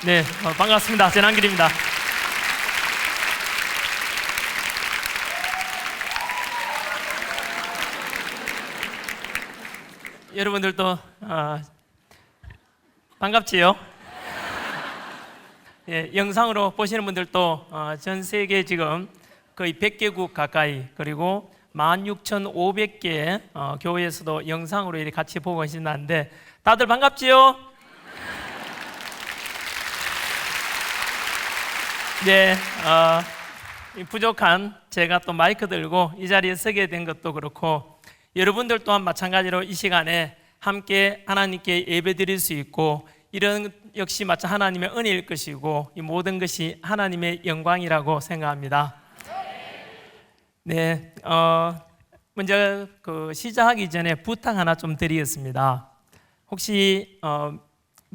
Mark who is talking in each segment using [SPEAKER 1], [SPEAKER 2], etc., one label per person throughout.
[SPEAKER 1] 네, 반갑습니다. 전한길입니다. 여러분들도 반갑지요? 예, 영상으로 보시는 분들도 전 세계 지금 거의 100개국 가까이, 그리고 16,500개 교회에서도 영상으로 이렇게 같이 보고 계신다는데 다들 반갑지요? 네, 부족한 제가 또 마이크 들고 이 자리에 서게 된 것도 그렇고, 여러분들 또한 마찬가지로 이 시간에 함께 하나님께 예배 드릴 수 있고, 이런 역시 마찬 하나님의 은혜일 것이고, 이 모든 것이 하나님의 영광이라고 생각합니다. 네, 먼저 시작하기 전에 부탁 하나 좀 드리겠습니다. 혹시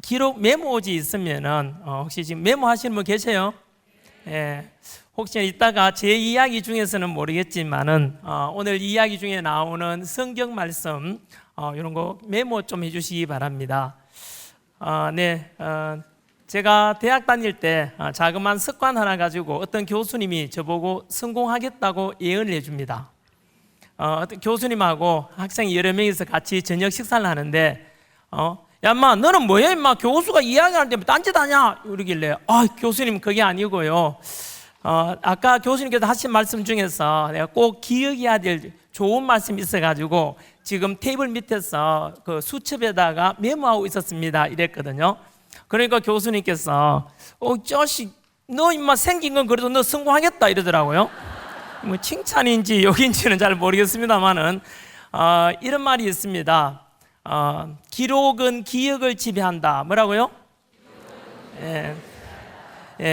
[SPEAKER 1] 기록 메모지 있으면은 혹시 지금 메모하시는 분 계세요? 예, 혹시 이따가 제 이야기 중에서는 모르겠지만은 오늘 이야기 중에 나오는 성경 말씀 이런 거 메모 좀 해주시기 바랍니다. 네, 제가 대학 다닐 때 자그마한 습관 하나 가지고 어떤 교수님이 저보고 성공하겠다고 예언을 해줍니다. 어떤 교수님하고 학생이 여러 명이서 같이 저녁 식사를 하는데 야 인마 너는 뭐야 인마, 교수가 이야기하는데 뭐 딴짓하냐 이러길래 교수님 그게 아니고요, 아까 교수님께서 하신 말씀 중에서 내가 꼭 기억해야 될 좋은 말씀이 있어가지고 지금 테이블 밑에서 그 수첩에다가 메모하고 있었습니다 이랬거든요. 그러니까 교수님께서 자식 너 인마 생긴 건 그래도 너 성공하겠다 이러더라고요. 뭐 칭찬인지 욕인지는 잘 모르겠습니다만은 이런 말이 있습니다. 기록은 기억을 지배한다. 뭐라고요?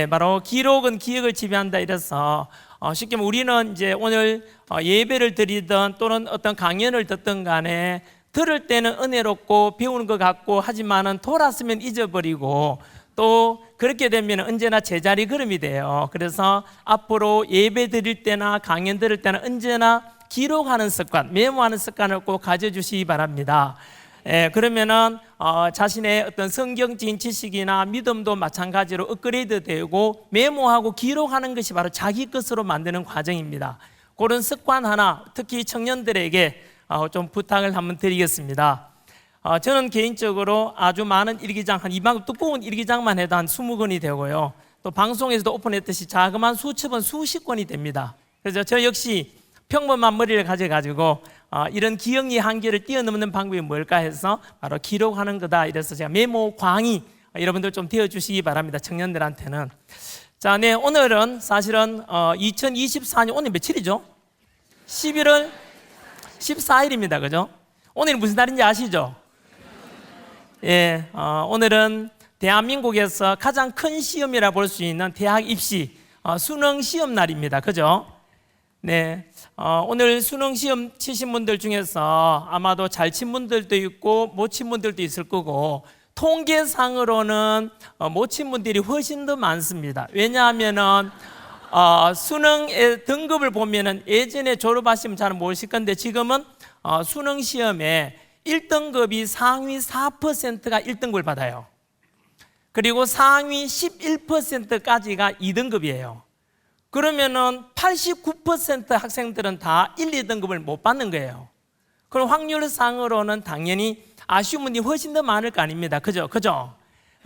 [SPEAKER 1] 바로 기록은 기억을 지배한다. 이래서 쉽게 말하면 우리는 이제 오늘 예배를 드리든 또는 어떤 강연을 듣든 간에 들을 때는 은혜롭고 배우는 것 같고 하지만은 돌았으면 잊어버리고, 또 그렇게 되면 언제나 제자리 걸음이 돼요. 그래서 앞으로 예배 드릴 때나 강연 들을 때는 언제나 기록하는 습관, 메모하는 습관을 꼭 가져주시기 바랍니다. 그러면은 자신의 어떤 성경적인 지식이나 믿음도 마찬가지로 업그레이드 되고, 메모하고 기록하는 것이 바로 자기 것으로 만드는 과정입니다. 그런 습관 하나, 특히 청년들에게 좀 부탁을 한번 드리겠습니다. 저는 개인적으로 아주 많은 일기장, 한 이만큼 두꺼운 일기장만 해도 한 20권이 되고요, 또 방송에서도 오픈했듯이 자그마한 수첩은 수십 권이 됩니다. 그래서 저 역시 평범한 머리를 가져가지고 이런 기억의 한계를 뛰어넘는 방법이 뭘까 해서 바로 기록하는 거다. 이래서 제가 메모 광이 여러분들 좀 되어주시기 바랍니다. 청년들한테는. 자, 네, 오늘은 사실은 2024년 오늘 며칠이죠? 11월 14일입니다. 그죠? 오늘이 무슨 날인지 아시죠? 예, 오늘은 대한민국에서 가장 큰 시험이라 볼 수 있는 대학 입시 수능 시험 날입니다. 그죠? 네, 오늘 수능 시험 치신 분들 중에서 아마도 잘 친 분들도 있고 못 친 분들도 있을 거고, 통계상으로는 못 친 분들이 훨씬 더 많습니다. 왜냐하면은 수능의 등급을 보면은 예전에 졸업하시면 잘 모르실 건데, 지금은 수능 시험에 1등급이 상위 4%가 1등급을 받아요. 그리고 상위 11%까지가 2등급이에요. 그러면은 89% 학생들은 다 1, 2등급을 못 받는 거예요. 그럼 확률상으로는 당연히 아쉬운 분이 훨씬 더 많을 거 아닙니다. 그죠?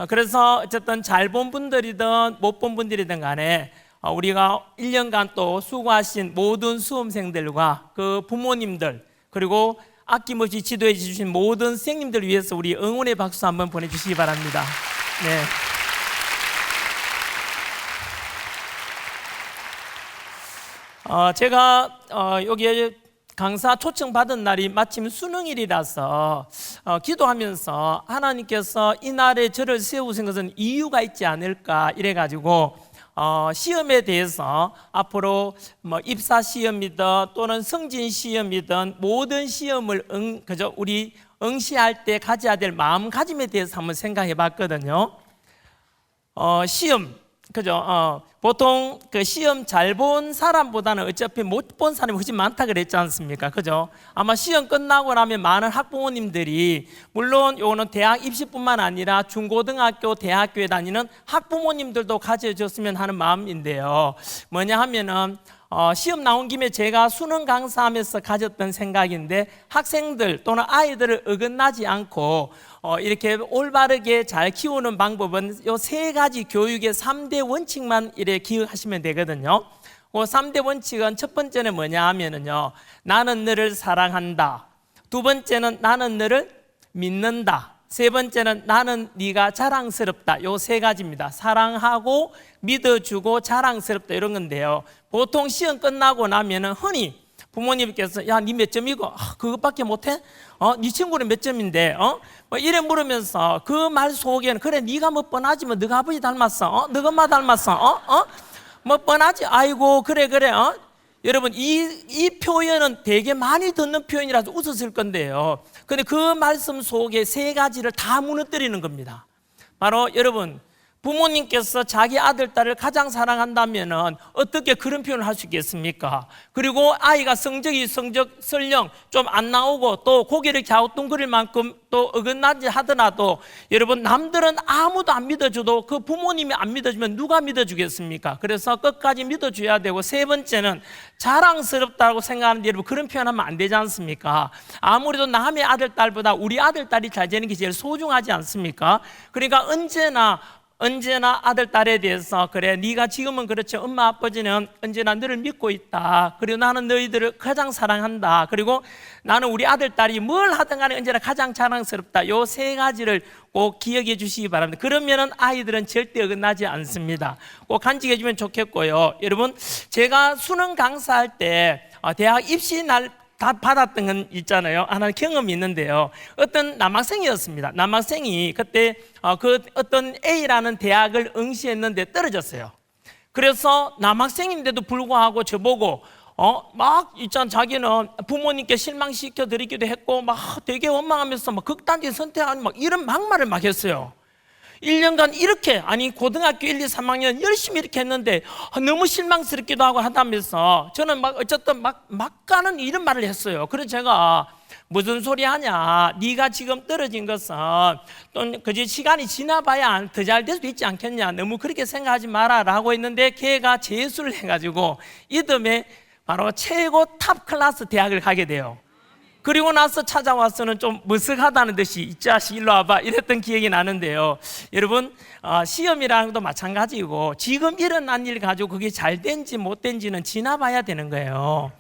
[SPEAKER 1] 그래서 어쨌든 잘 본 분들이든 못 본 분들이든 간에 우리가 1년간 또 수고하신 모든 수험생들과 그 부모님들, 그리고 아낌없이 지도해 주신 모든 선생님들 위해서 우리 응원의 박수 한번 보내주시기 바랍니다. 네. 제가 여기에 강사 초청받은 날이 마침 수능일이라서 기도하면서 하나님께서 이 날에 저를 세우신 것은 이유가 있지 않을까 이래가지고 시험에 대해서 앞으로 뭐 입사 시험이든 또는 성진 시험이든 모든 시험을 우리 응시할 때 가져야 될 마음가짐에 대해서 한번 생각해 봤거든요. 시험, 그죠? 보통 그 시험 잘 본 사람보다는 어차피 못 본 사람이 훨씬 많다 그랬지 않습니까? 그죠? 아마 시험 끝나고 나면 많은 학부모님들이, 물론 요거는 대학 입시뿐만 아니라 중고등학교, 대학교에 다니는 학부모님들도 가져줬으면 하는 마음인데요. 뭐냐 하면은 시험 나온 김에 제가 수능 강사하면서 가졌던 생각인데, 학생들 또는 아이들을 어긋나지 않고 이렇게 올바르게 잘 키우는 방법은 요 세 가지 교육의 3대 원칙만 이렇게 기억하시면 되거든요. 그 3대 원칙은 첫 번째는 뭐냐 하면은요, 나는 너를 사랑한다. 두 번째는 나는 너를 믿는다. 세 번째는 나는 네가 자랑스럽다. 요 세 가지입니다. 사랑하고 믿어주고 자랑스럽다 이런 건데요. 보통 시험 끝나고 나면은 흔히 부모님께서 야, 니 몇 점이고? 그것밖에 못해? 네 친구는 몇 점인데? 뭐 이래 물으면서 그 말 속에는 그래 네가 뭐 뻔하지 뭐 너가 아버지 닮았어? 너가 엄마 닮았어? 뭐 뻔하지? 아이고 그래 여러분 이 표현은 되게 많이 듣는 표현이라서 웃었을 건데요. 근데 그 말씀 속에 세 가지를 다 무너뜨리는 겁니다. 바로 여러분, 부모님께서 자기 아들, 딸을 가장 사랑한다면 어떻게 그런 표현을 할 수 있겠습니까? 그리고 아이가 성적이 설령 좀 안 나오고 또 고개를 갸우뚱거릴 만큼 또 어긋나지 하더라도, 여러분 남들은 아무도 안 믿어줘도 그 부모님이 안 믿어주면 누가 믿어주겠습니까? 그래서 끝까지 믿어줘야 되고, 세 번째는 자랑스럽다고 생각하는데 여러분 그런 표현하면 안 되지 않습니까? 아무래도 남의 아들, 딸보다 우리 아들, 딸이 잘 되는 게 제일 소중하지 않습니까? 그러니까 언제나 아들, 딸에 대해서 그래 네가 지금은 그렇지 엄마 아버지는 언제나 너를 믿고 있다. 그리고 나는 너희들을 가장 사랑한다. 그리고 나는 우리 아들, 딸이 뭘 하든 간에 언제나 가장 자랑스럽다. 요 세 가지를 꼭 기억해 주시기 바랍니다. 그러면은 아이들은 절대 어긋나지 않습니다. 꼭 간직해 주면 좋겠고요. 여러분, 제가 수능 강사할 때 대학 입시 날 다 받았던 건 있잖아요. 하나 경험이 있는데요. 어떤 남학생이었습니다. 남학생이 그때 그 어떤 A라는 대학을 응시했는데 떨어졌어요. 그래서 남학생인데도 불구하고 저보고 막 있잖아, 자기는 부모님께 실망시켜 드리기도 했고 막 되게 원망하면서 막 극단적인 선택하는 막 이런 막말을 막 했어요. 1년간 이렇게, 아니 고등학교 1, 2, 3학년 열심히 이렇게 했는데 너무 실망스럽기도 하고 하다면서 저는 막 어쨌든 막 가는 이런 말을 했어요. 그래서 제가 무슨 소리 하냐, 네가 지금 떨어진 것은 또 그저 시간이 지나봐야 더 잘 될 수도 있지 않겠냐, 너무 그렇게 생각하지 마라 라고 했는데, 걔가 재수를 해가지고 이듬해 바로 최고 탑 클래스 대학을 가게 돼요. 그리고 나서 찾아와서는 좀 머쓱하다는 듯이 이 자식 일로 와봐 이랬던 기억이 나는데요. 여러분, 시험이라는 것도 마찬가지고 지금 일어난 일 가지고 그게 잘 된지 못 된지는 지나봐야 되는 거예요.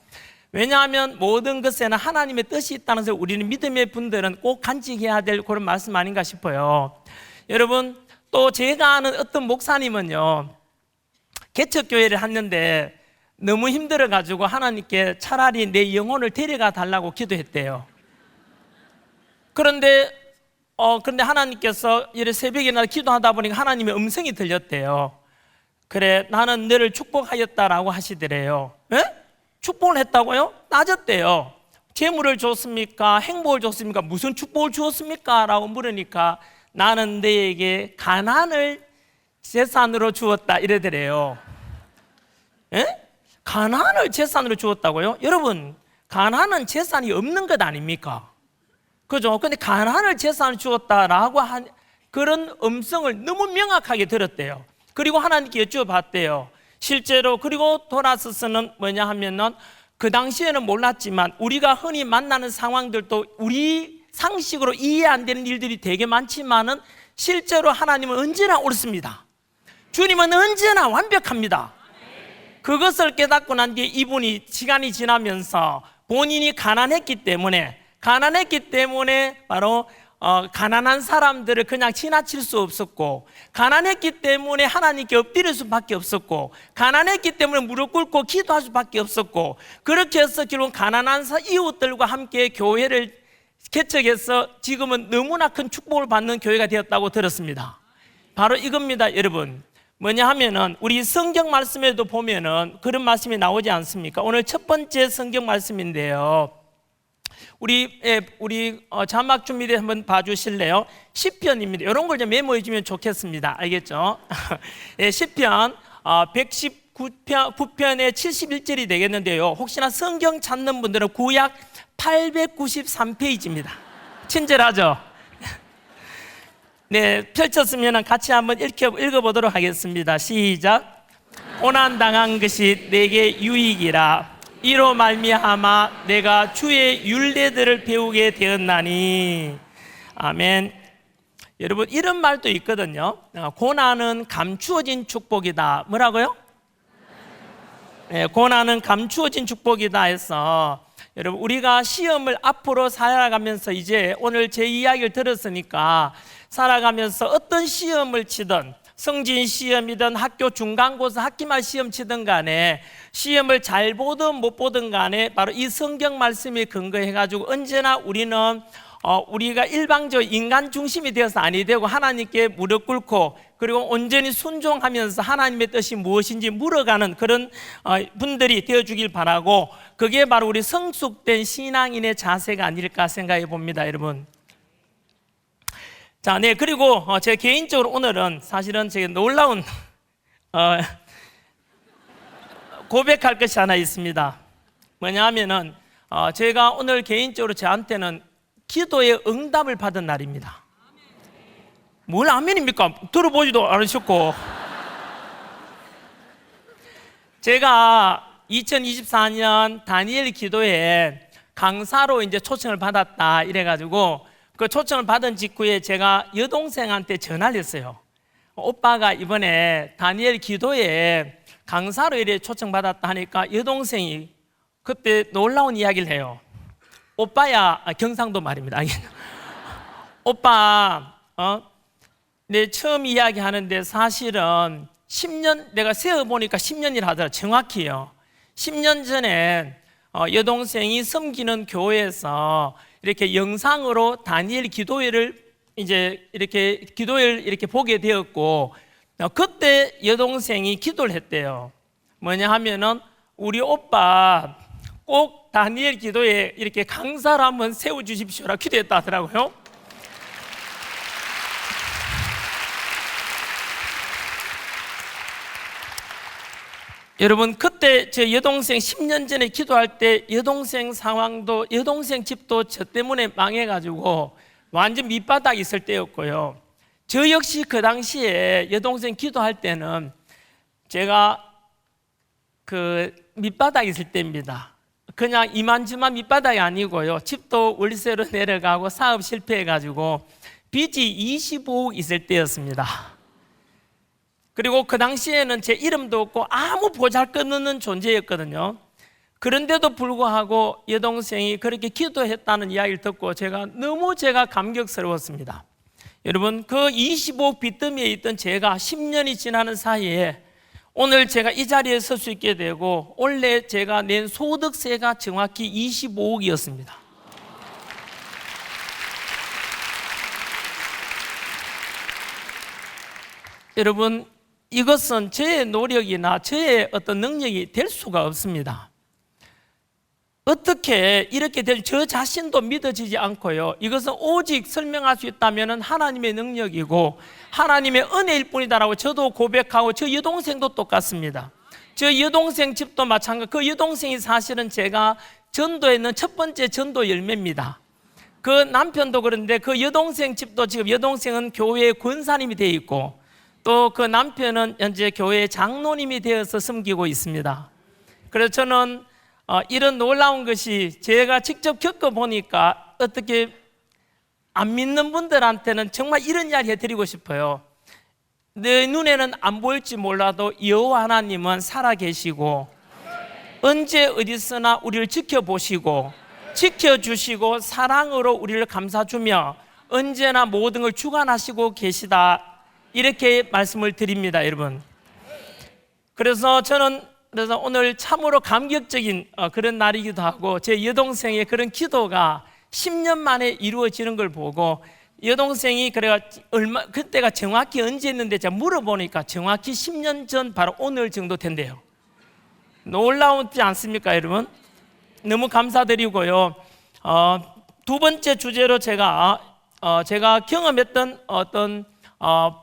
[SPEAKER 1] 왜냐하면 모든 것에는 하나님의 뜻이 있다는 것을 우리는 믿음의 분들은 꼭 간직해야 될 그런 말씀 아닌가 싶어요. 여러분, 또 제가 아는 어떤 목사님은요, 개척교회를 했는데 너무 힘들어가지고 하나님께 차라리 내 영혼을 데려가 달라고 기도했대요. 그런데 하나님께서 이래 새벽에나 기도하다 보니까 하나님의 음성이 들렸대요. 그래, 나는 너를 축복하였다라고 하시더래요. 에? 축복을 했다고요? 따졌대요. 재물을 줬습니까? 행복을 줬습니까? 무슨 축복을 주었습니까? 라고 물으니까 나는 너에게 가난을 재산으로 주었다 이러더래요. 에? 가난을 재산으로 주었다고요? 여러분, 가난은 재산이 없는 것 아닙니까? 그죠? 근데 가난을 재산으로 주었다라고 한 그런 음성을 너무 명확하게 들었대요. 그리고 하나님께 여쭤봤대요. 실제로. 그리고 돌아서서는 뭐냐 하면은 그 당시에는 몰랐지만 우리가 흔히 만나는 상황들도 우리 상식으로 이해 안 되는 일들이 되게 많지만은 실제로 하나님은 언제나 옳습니다. 주님은 언제나 완벽합니다. 그것을 깨닫고 난 뒤에 이분이 시간이 지나면서 본인이 가난했기 때문에 바로 가난한 사람들을 그냥 지나칠 수 없었고, 가난했기 때문에 하나님께 엎드릴 수밖에 없었고, 가난했기 때문에 무릎 꿇고 기도할 수밖에 없었고, 그렇게 해서 결국 가난한 이웃들과 함께 교회를 개척해서 지금은 너무나 큰 축복을 받는 교회가 되었다고 들었습니다. 바로 이겁니다, 여러분. 뭐냐 하면은 우리 성경 말씀에도 보면은 그런 말씀이 나오지 않습니까? 오늘 첫 번째 성경 말씀인데요. 우리 자막 준비돼 한번 봐주실래요? 시편입니다. 이런 걸 좀 메모해 주면 좋겠습니다. 알겠죠? 예, 시편 119편의 71절이 되겠는데요. 혹시나 성경 찾는 분들은 구약 893페이지입니다. 친절하죠? 네, 펼쳤으면 같이 한번 읽어보도록 하겠습니다. 시작. 고난당한 것이 내게 유익이라. 이로 말미암아 내가 주의 율례들을 배우게 되었나니. 아멘. 여러분, 이런 말도 있거든요. 고난은 감추어진 축복이다. 뭐라고요? 네, 고난은 감추어진 축복이다 해서, 여러분, 우리가 시험을 앞으로 살아가면서, 이제 오늘 제 이야기를 들었으니까 살아가면서 어떤 시험을 치든, 성진 시험이든 학교 중간고사 학기말 시험 치든 간에, 시험을 잘 보든 못 보든 간에 바로 이 성경 말씀에 근거해 가지고 언제나 우리는 우리가 일방적 인간 중심이 되어서 아니 되고 하나님께 무릎 꿇고, 그리고 온전히 순종하면서 하나님의 뜻이 무엇인지 물어가는 그런 분들이 되어주길 바라고, 그게 바로 우리 성숙된 신앙인의 자세가 아닐까 생각해 봅니다, 여러분. 자, 네, 그리고 제 개인적으로 오늘은 사실은 제가 놀라운 고백할 것이 하나 있습니다. 뭐냐 하면은 제가 오늘 개인적으로 저한테는 기도의 응답을 받은 날입니다. 뭘 아멘입니까? 들어보지도 않으셨고. 제가 2024년 다니엘 기도에 강사로 이제 초청을 받았다 이래가지고, 그 초청을 받은 직후에 제가 여동생한테 전화를 했어요. 오빠가 이번에 다니엘 기도에 강사로 이래 초청받았다 하니까 여동생이 그때 놀라운 이야기를 해요. 오빠야, 경상도 말입니다. 오빠, 내 처음 이야기하는데 사실은 10년, 내가 세어보니까 10년이라 하더라. 정확히요. 10년 전에 여동생이 섬기는 교회에서 이렇게 영상으로 다니엘 기도회를 이렇게 보게 되었고, 그때 여동생이 기도를 했대요. 뭐냐 하면은 우리 오빠 꼭 다니엘 기도에 이렇게 강사를 한번 세워주십시오라 기도했다 하더라고요. 여러분, 그때 제 여동생 10년 전에 기도할 때 여동생 상황도, 여동생 집도 저 때문에 망해가지고 완전 밑바닥에 있을 때였고요. 저 역시 그 당시에 여동생 기도할 때는 제가 그 밑바닥에 있을 때입니다. 그냥 이만저만 밑바닥이 아니고요. 집도 월세로 내려가고 사업 실패해가지고 빚이 25억 있을 때였습니다. 그리고 그 당시에는 제 이름도 없고 아무 보잘것없는 존재였거든요. 그런데도 불구하고 여동생이 그렇게 기도했다는 이야기를 듣고 너무 감격스러웠습니다. 여러분, 그 25억 빚더미에 있던 제가 10년이 지나는 사이에 오늘 제가 이 자리에 설 수 있게 되고, 원래 제가 낸 소득세가 정확히 25억이었습니다. 여러분, 이것은 저의 노력이나 저의 어떤 능력이 될 수가 없습니다. 어떻게 이렇게 될 저 자신도 믿어지지 않고요. 이것은 오직 설명할 수 있다면 하나님의 능력이고 하나님의 은혜일 뿐이다라고 저도 고백하고, 저 여동생도 똑같습니다. 저 여동생 집도 마찬가지. 그 여동생이 사실은 제가 전도에 있는 첫 번째 전도 열매입니다. 그 남편도 그런데 그 여동생 집도 지금 여동생은 교회의 권사님이 되어 있고, 또 그 남편은 현재 교회의 장로님이 되어서 섬기고 있습니다. 그래서 저는 이런 놀라운 것이 제가 직접 겪어보니까 어떻게 안 믿는 분들한테는 정말 이런 이야기 해드리고 싶어요. 내 눈에는 안 보일지 몰라도 여호와 하나님은 살아계시고 언제 어디서나 우리를 지켜보시고 지켜주시고 사랑으로 우리를 감싸주며 언제나 모든 걸 주관하시고 계시다, 이렇게 말씀을 드립니다, 여러분. 그래서 저는 오늘 참으로 감격적인 그런 날이기도 하고, 제 여동생의 그런 기도가 10년 만에 이루어지는 걸 보고, 여동생이 그때가 정확히 언제 했는데 제가 물어보니까 정확히 10년 전 바로 오늘 정도 된대요. 놀라우지 않습니까, 여러분? 너무 감사드리고요. 두 번째 주제로 제가 경험했던 어떤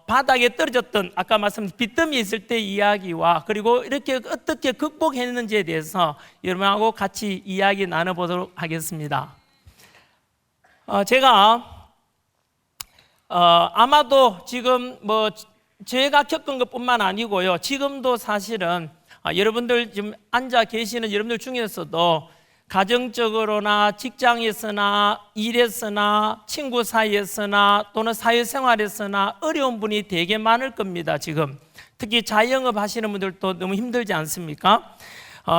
[SPEAKER 1] 바닥에 떨어졌던 아까 말씀드린 빚더미에 있을 때 이야기와 그리고 이렇게 어떻게 극복했는지에 대해서 여러분하고 같이 이야기 나눠보도록 하겠습니다. 제가 아마도 지금 뭐 제가 겪은 것뿐만 아니고요. 지금도 사실은 여러분들 지금 앉아 계시는 여러분들 중에서도 가정적으로나 직장에서나 일에서나 친구 사이에서나 또는 사회생활에서나 어려운 분이 되게 많을 겁니다. 지금 특히 자영업 하시는 분들도 너무 힘들지 않습니까?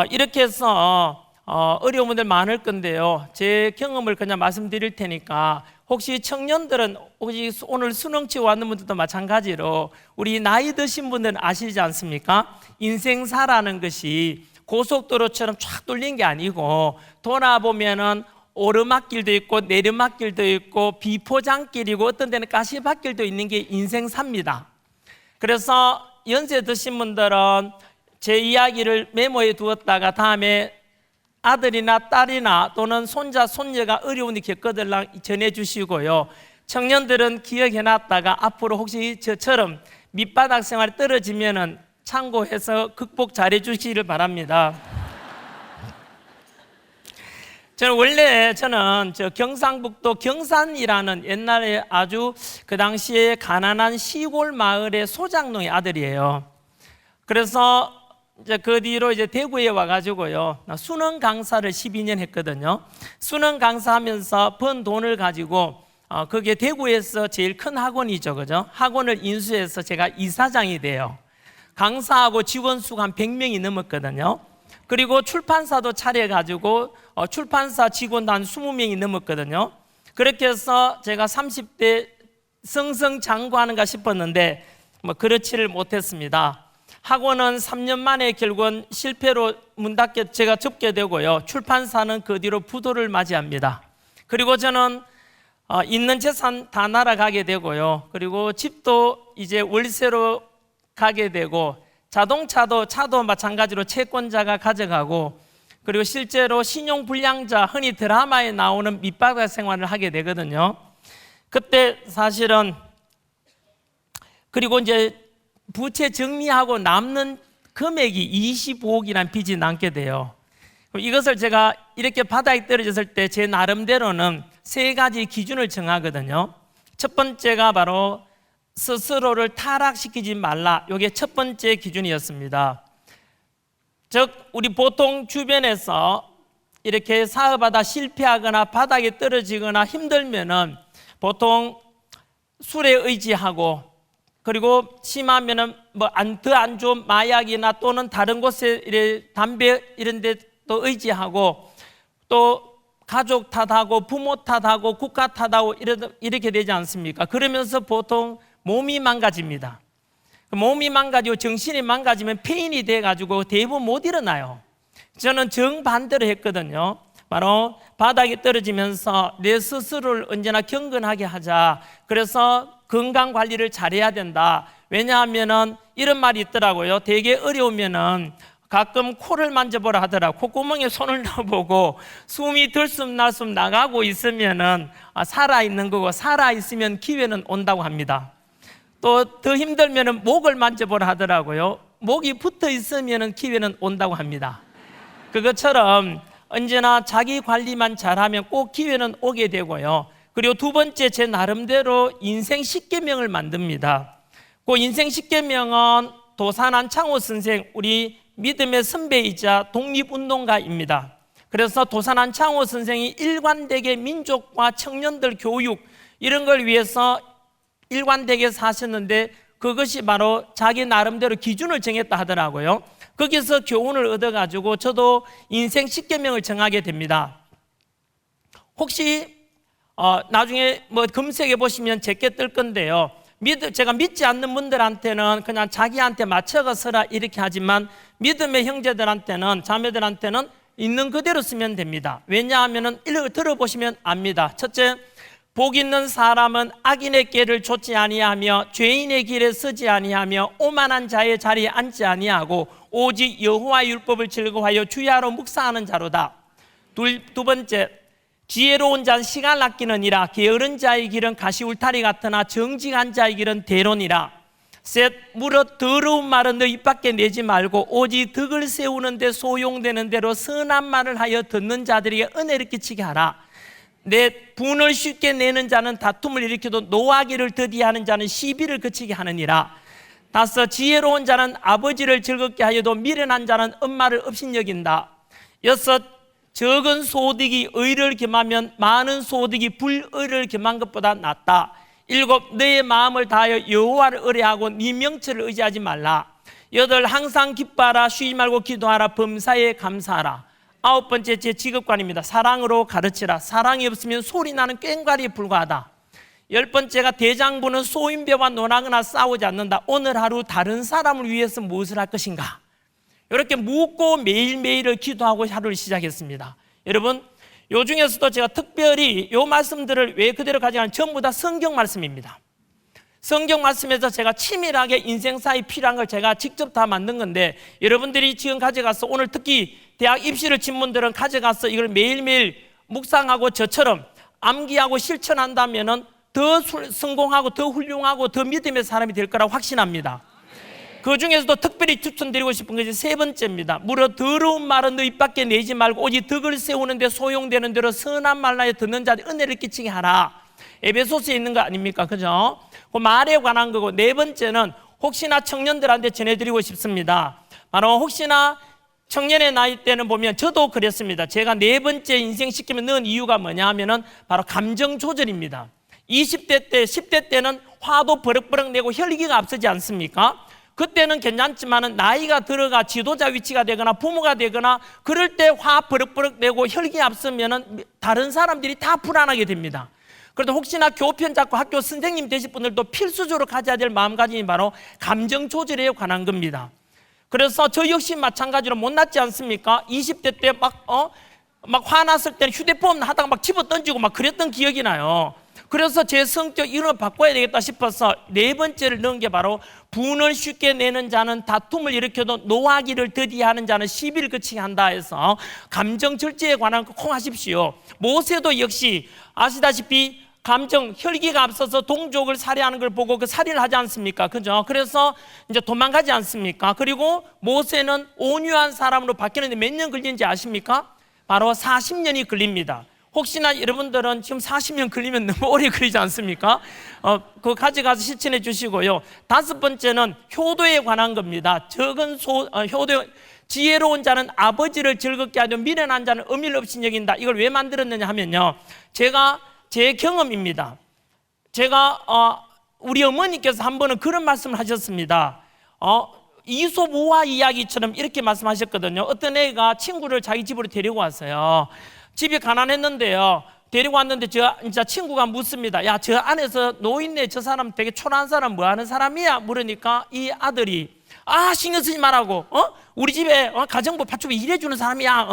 [SPEAKER 1] 이렇게 해서 어려운 분들 많을 건데요. 제 경험을 그냥 말씀드릴 테니까 혹시 청년들은 혹시 오늘 수능 치고 왔는 분들도 마찬가지로 우리 나이 드신 분들은 아시지 않습니까? 인생사라는 것이 고속도로처럼 쫙 뚫린 게 아니고 돌아보면은 오르막길도 있고 내리막길도 있고 비포장길이고 어떤 데는 가시밭길도 있는 게 인생사입니다. 그래서 연세 드신 분들은 제 이야기를 메모해 두었다가 다음에 아들이나 딸이나 또는 손자, 손녀가 어려운 일 겪거들랑 전해주시고요. 청년들은 기억해놨다가 앞으로 혹시 저처럼 밑바닥 생활에 떨어지면은 참고해서 극복 잘해 주시기를 바랍니다. 저는 경상북도 경산이라는 옛날에 아주 그 당시에 가난한 시골 마을의 소장농의 아들이에요. 그래서 이제 그 뒤로 이제 대구에 와가지고요. 수능 강사를 12년 했거든요. 수능 강사하면서 번 돈을 가지고 그게 대구에서 제일 큰 학원이죠, 그죠? 학원을 인수해서 제가 이사장이 돼요. 강사하고 직원 수가 한 100명이 넘었거든요. 그리고 출판사도 차려가지고 출판사 직원도 한 20명이 넘었거든요. 그렇게 해서 제가 30대 승승장구하는가 싶었는데 뭐 그렇지를 못했습니다. 학원은 3년 만에 결국은 실패로 문 닫게 제가 접게 되고요. 출판사는 그 뒤로 부도를 맞이합니다. 그리고 저는 있는 재산 다 날아가게 되고요. 그리고 집도 이제 월세로 가게 되고 차도 마찬가지로 채권자가 가져가고 그리고 실제로 신용불량자 흔히 드라마에 나오는 밑바닥 생활을 하게 되거든요. 그때 사실은 그리고 이제 부채 정리하고 남는 금액이 25억이라는 빚이 남게 돼요. 이것을 제가 이렇게 바닥에 떨어졌을 때 제 나름대로는 3가지 기준을 정하거든요. 첫 번째가 바로 스스로를 타락시키지 말라. 이게 첫 번째 기준이었습니다. 즉 우리 보통 주변에서 이렇게 사업하다 실패하거나 바닥에 떨어지거나 힘들면은 보통 술에 의지하고 그리고 심하면은 뭐 더 안 좋은 마약이나 또는 다른 곳에 담배 이런 데 또 의지하고 또 가족 탓하고 부모 탓하고 국가 탓하고 이렇게 되지 않습니까? 그러면서 보통 몸이 망가집니다. 몸이 망가지고 정신이 망가지면 폐인이 돼가지고 대부분 못 일어나요. 저는 정반대로 했거든요. 바로 바닥에 떨어지면서 내 스스로를 언제나 경건하게 하자. 그래서 건강 관리를 잘해야 된다. 왜냐하면은 이런 말이 있더라고요. 되게 어려우면은 가끔 코를 만져보라 하더라. 콧구멍에 손을 넣어보고 숨이 들숨날숨 나가고 있으면은 살아있는 거고 살아있으면 기회는 온다고 합니다. 또 더 힘들면은 목을 만져보라 하더라고요. 목이 붙어 있으면은 기회는 온다고 합니다. 그것처럼 언제나 자기 관리만 잘하면 꼭 기회는 오게 되고요. 그리고 두 번째 제 나름대로 인생 10계명을 만듭니다. 그 인생 10계명은 도산한 창호 선생 우리 믿음의 선배이자 독립운동가입니다. 그래서 도산한 창호 선생이 일관되게 민족과 청년들 교육 이런 걸 위해서 일관되게 사셨는데 그것이 바로 자기 나름대로 기준을 정했다 하더라고요. 거기서 교훈을 얻어가지고 저도 인생 10계명을 정하게 됩니다. 혹시 나중에 뭐 검색해 보시면 제게 뜰 건데요. 제가 믿지 않는 분들한테는 그냥 자기한테 맞춰가 서라 이렇게 하지만 믿음의 형제들한테는 자매들한테는 있는 그대로 쓰면 됩니다. 왜냐하면 들어보시면 압니다. 첫째, 복 있는 사람은 악인의 길을 좇지 아니하며 죄인의 길에 서지 아니하며 오만한 자의 자리에 앉지 아니하고 오직 여호와의 율법을 즐거워하여 주야로 묵상하는 자로다. 두 번째, 지혜로운 자는 시간을 아끼느니라. 게으른 자의 길은 가시 울타리 같으나 정직한 자의 길은 대로니라. 셋, 무릇 더러운 말은 너 입 밖에 내지 말고 오직 덕을 세우는 데 소용되는 대로 선한 말을 하여 듣는 자들에게 은혜를 끼치게 하라. 넷, 분을 쉽게 내는 자는 다툼을 일으켜도 노하기를 더디하는 자는 시비를 그치게 하느니라. 다섯, 지혜로운 자는 아버지를 즐겁게 하여도 미련한 자는 엄마를 업신여긴다. 여섯, 적은 소득이 의를 겸하면 많은 소득이 불의를 겸한 것보다 낫다. 일곱, 너의 마음을 다하여 여호와를 의뢰하고 네 명철을 의지하지 말라. 여덟, 항상 기뻐하라. 쉬지 말고 기도하라. 범사에 감사하라. 아홉 번째, 제 직업관입니다. 사랑으로 가르치라. 사랑이 없으면 소리나는 꽹과리에 불과하다. 열 번째가 대장부는 소인배와 논하거나 싸우지 않는다. 오늘 하루 다른 사람을 위해서 무엇을 할 것인가. 이렇게 묻고 매일매일을 기도하고 하루를 시작했습니다. 여러분, 요 중에서도 제가 특별히 요 말씀들을 왜 그대로 가져가는 전부 다 성경 말씀입니다. 성경 말씀에서 제가 치밀하게 인생사에 필요한 걸 제가 직접 다 만든 건데, 여러분들이 지금 가져가서 오늘 특히 대학 입시를 친 분들은 가져가서 이걸 매일매일 묵상하고 저처럼 암기하고 실천한다면 더 성공하고 더 훌륭하고 더 믿음의 사람이 될 거라고 확신합니다. 그 중에서도 특별히 추천드리고 싶은 것이 세 번째입니다. 무릇 더러운 말은 너 입 밖에 내지 말고 오직 덕을 세우는 데 소용되는 대로 선한 말하여 듣는 자들 은혜를 끼치게 하라. 에베소서에 있는 거 아닙니까? 그죠? 그 말에 관한 거고, 네 번째는 혹시나 청년들한테 전해드리고 싶습니다. 바로 혹시나 청년의 나이 때는 보면 저도 그랬습니다. 제가 네 번째 인생 시점에 넣은 이유가 뭐냐 하면은 바로 감정 조절입니다. 20대 때, 10대 때는 화도 버럭버럭 내고 혈기가 앞서지 않습니까? 그때는 괜찮지만 나이가 들어가 지도자 위치가 되거나 부모가 되거나 그럴 때 화 버럭버럭 내고 혈기 앞서면 다른 사람들이 다 불안하게 됩니다. 그래도 혹시나 교편 잡고 학교 선생님 되실 분들도 필수적으로 가져야 될 마음가짐이 바로 감정 조절에 관한 겁니다. 그래서 저 역시 마찬가지로 못났지 않습니까? 20대 때 막 화났을 때는 휴대폰 하다가 막 집어 던지고 막 그랬던 기억이 나요. 그래서 제 성격 이런 걸 바꿔야 되겠다 싶어서 네 번째를 넣은 게 바로 분을 쉽게 내는 자는 다툼을 일으켜도 노하기를 더디하는 자는 시비를 그치게 한다 해서 감정 절제에 관한 거 꼭 하십시오. 모세도 역시 아시다시피 감정, 혈기가 앞서서 동족을 살해하는 걸 보고 그 살인을 하지 않습니까? 그죠? 그래서 이제 도망가지 않습니까? 그리고 모세는 온유한 사람으로 바뀌는데 몇 년 걸리는지 아십니까? 바로 40년이 걸립니다. 혹시나 여러분들은 지금 40년 걸리면 너무 오래 걸리지 않습니까? 그거 가져가서 실천해 주시고요. 다섯 번째는 효도에 관한 겁니다. 효도, 지혜로운 자는 아버지를 즐겁게 하며 미련한 자는 의미를 없이 여긴다. 이걸 왜 만들었느냐 하면요, 제 경험입니다. 우리 어머니께서 한 번은 그런 말씀을 하셨습니다. 이솝 우화 이야기처럼 이렇게 말씀하셨거든요. 어떤 애가 친구를 자기 집으로 데리고 왔어요. 집이 가난했는데요, 데리고 왔는데 진짜 친구가 묻습니다. 야, 저 안에서 노인네 저 사람 되게 초라한 사람 뭐 하는 사람이야? 물으니까 이 아들이 신경 쓰지 말라고, 우리 집에 가정부 파축에 일해주는 사람이야.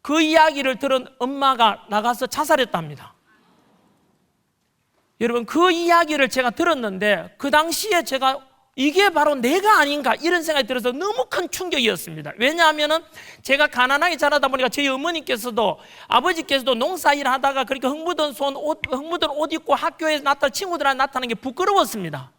[SPEAKER 1] 그 이야기를 들은 엄마가 나가서 자살했답니다. 여러분, 그 이야기를 제가 들었는데 그 당시에 제가 이게 바로 내가 아닌가 이런 생각이 들어서 너무 큰 충격이었습니다. 왜냐하면 제가 가난하게 자라다 보니까 저희 어머니께서도 아버지께서도 농사일 하다가 그렇게 흙 묻은 옷 입고 학교에 친구들한테 나타나는 게 부끄러웠습니다.